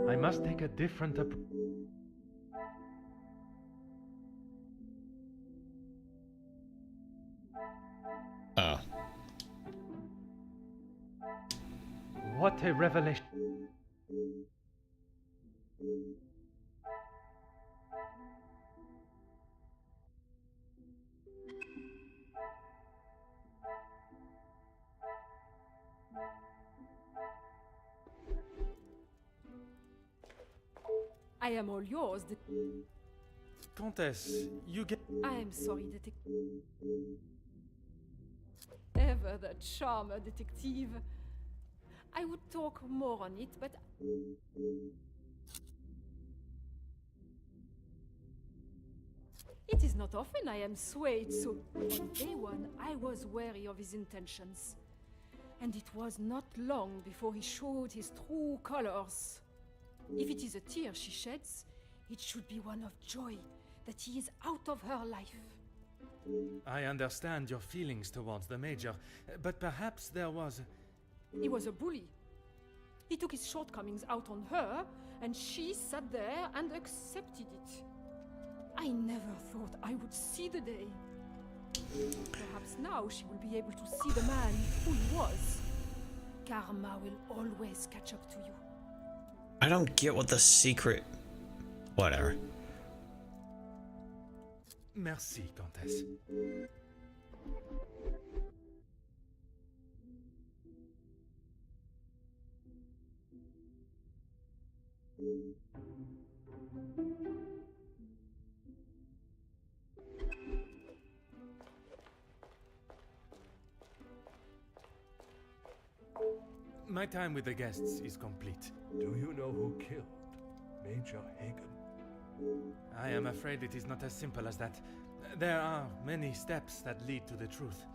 I must take a different approach. Oh. What a revelation. I am all yours. Countess, you get... I am sorry, detective. Ever the charmer, detective. I would talk more on it, but... It is not often I am swayed, so on day one I was wary of his intentions. And it was not long before he showed his true colors. If it is a tear she sheds, it should be one of joy that he is out of her life. I understand your feelings towards the Major, but perhaps there was... He was a bully. He took his shortcomings out on her, and she sat there and accepted it. I never thought I would see the day. Perhaps now she will be able to see the man who he was. Karma will always catch up to you. I don't get what the secret... Whatever. Merci, Countess. My time with the guests is complete. Do you know who killed Major Hagen? I am afraid it is not as simple as that. There are many steps that lead to the truth.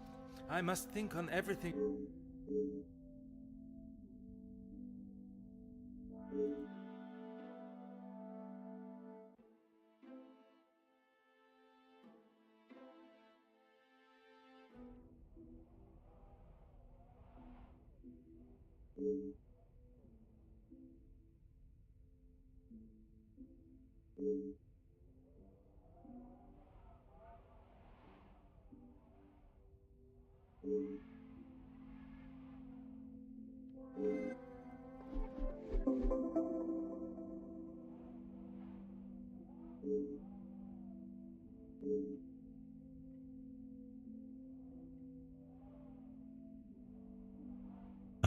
I must think on everything.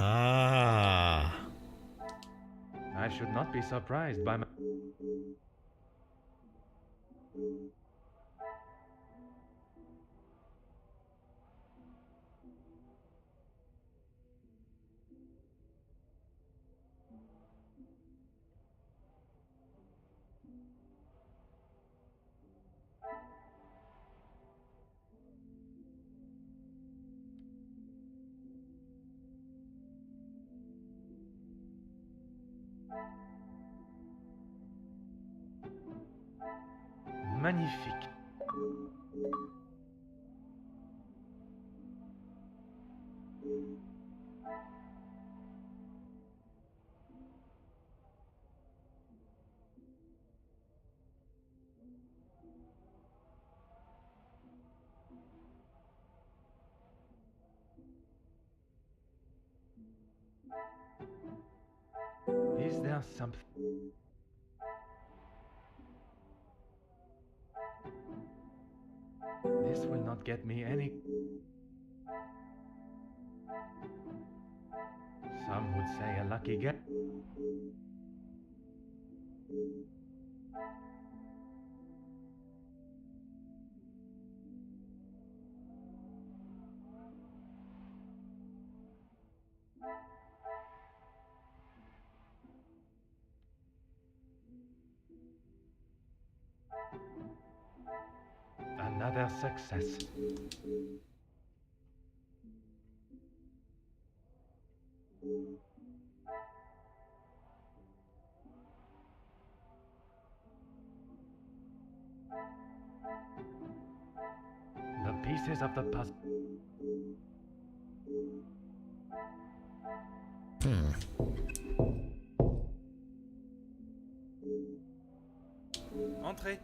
Ah. I should not be surprised by my... Magnifique. Is there something... This will not get me any... Some would say a lucky get. Another success. The pieces of the puzzle. Entrez.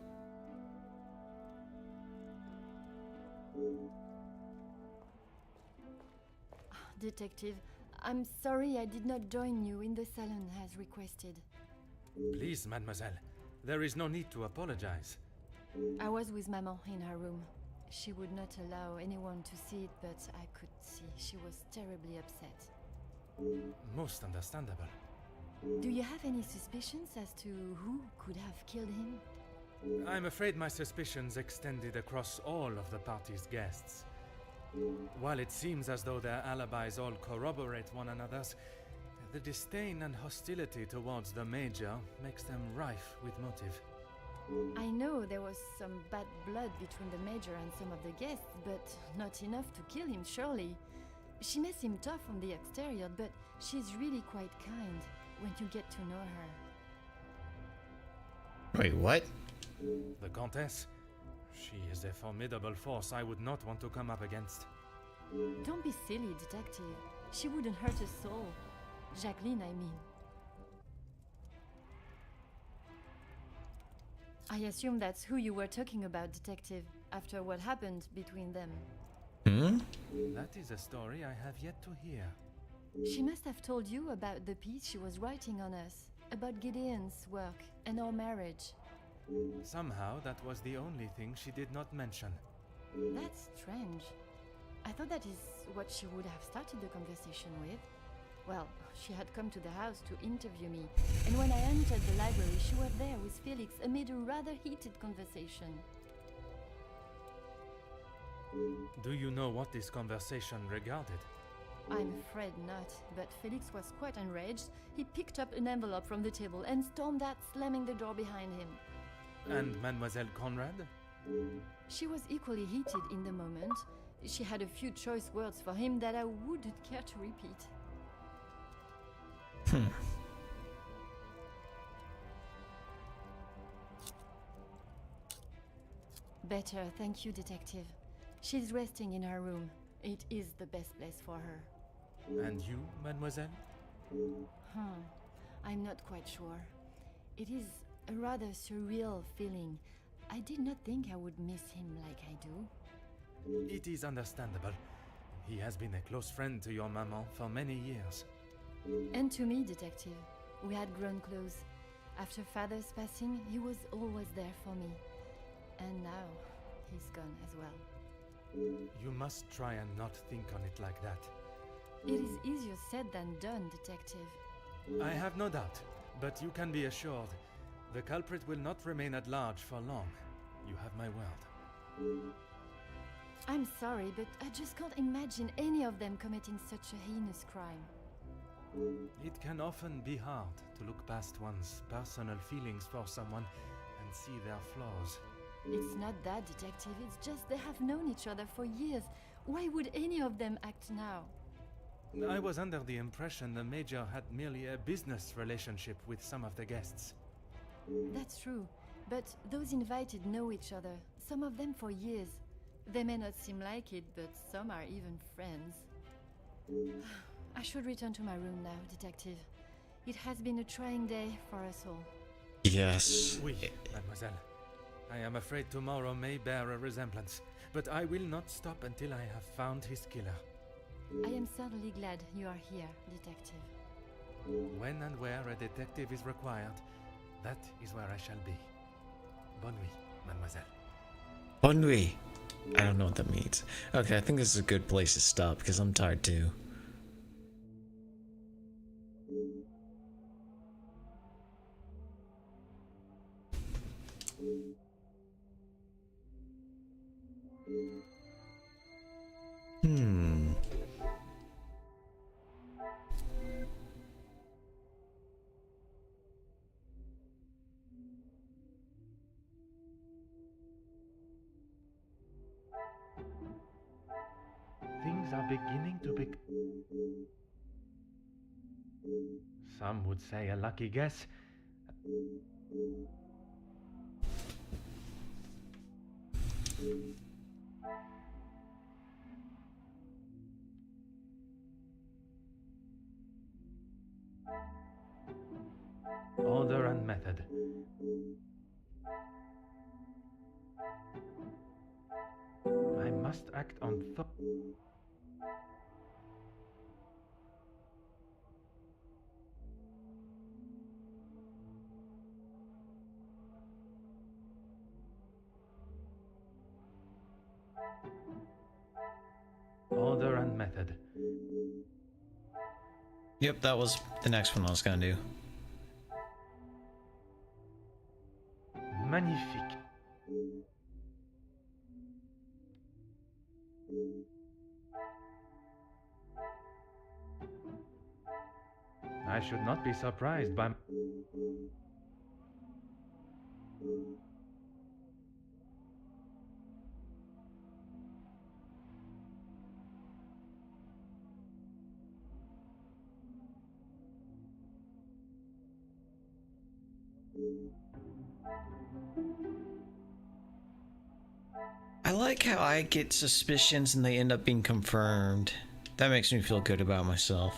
Detective, I'm sorry I did not join you in the salon as requested. Please, mademoiselle. There is no need to apologize. I was with Maman in her room. She would not allow anyone to see it, but I could see she was terribly upset. Most understandable. Do you have any suspicions as to who could have killed him? I'm afraid my suspicions extended across all of the party's guests. While it seems as though their alibis all corroborate one another's, the disdain and hostility towards the Major makes them rife with motive. I know there was some bad blood between the Major and some of the guests, but not enough to kill him, surely. She may seem tough on the exterior, but she's really quite kind when you get to know her. Wait, what? The Countess? She is a formidable force I would not want to come up against. Don't be silly, Detective. She wouldn't hurt a soul. Jacqueline, I mean. I assume that's who you were talking about, Detective, after what happened between them. That is a story I have yet to hear. She must have told you about the piece she was writing on us, about Gideon's work and our marriage. Somehow that was the only thing she did not mention. That's strange. I thought that is what she would have started the conversation with. Well, she had come to the house to interview me, and when I entered the library, she was there with Felix amid a rather heated conversation. Do you know what this conversation regarded? I'm afraid not, but Felix was quite enraged. He picked up an envelope from the table and stormed out, slamming the door behind him. And Mademoiselle Conrad? She was equally heated in the moment. She had a few choice words for him that I wouldn't care to repeat. Better, thank you, Detective. She's resting in her room. It is the best place for her. And you, mademoiselle? I'm not quite sure. It is a rather surreal feeling. I did not think I would miss him like I do. It is understandable. He has been a close friend to your maman for many years. And to me, Detective. We had grown close. After Father's passing, he was always there for me. And now, he's gone as well. You must try and not think on it like that. It is easier said than done, Detective. I have no doubt, but you can be assured the culprit will not remain at large for long. You have my word. I'm sorry, but I just can't imagine any of them committing such a heinous crime. It can often be hard to look past one's personal feelings for someone and see their flaws. It's not that, Detective. It's just they have known each other for years. Why would any of them act now? I was under the impression the Major had merely a business relationship with some of the guests. That's true, but those invited know each other, some of them for years. They may not seem like it, but some are even friends. I should return to my room now, Detective. It has been a trying day for us all. Yes. Oui, mademoiselle. I am afraid tomorrow may bear a resemblance, but I will not stop until I have found his killer. I am certainly glad you are here, Detective. When and where a detective is required, that is where I shall be. Bonne nuit, mademoiselle. Bonne nuit. I don't know what that means. Okay, I think this is a good place to stop because I'm tired too. beginning to be... Some would say a lucky guess. Order and method. I must act on Order and method. Yep, that was the next one I was gonna do. Magnifique. I should not be surprised by... I like how I get suspicions and they end up being confirmed. That makes me feel good about myself.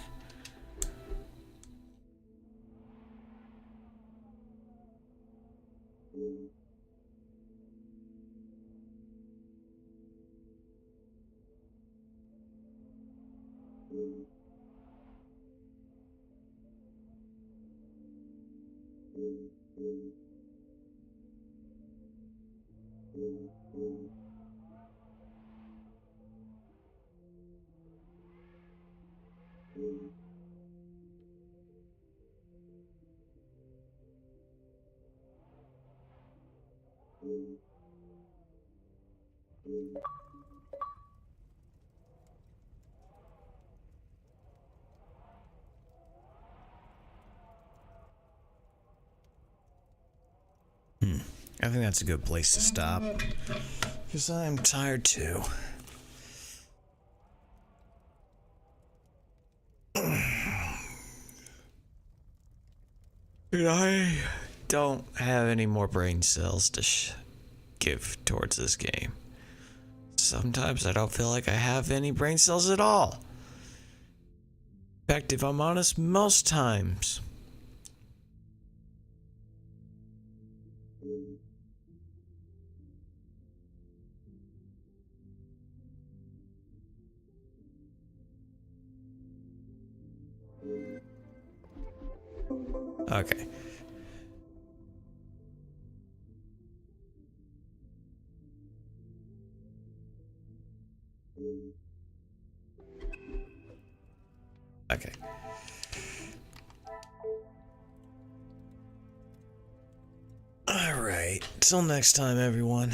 I think that's a good place to stop. Because I'm tired too. And I don't have any more brain cells to give towards this game. Sometimes I don't feel like I have any brain cells at all. In fact, if I'm honest, most times. Okay. Okay. All right. Till next time, everyone.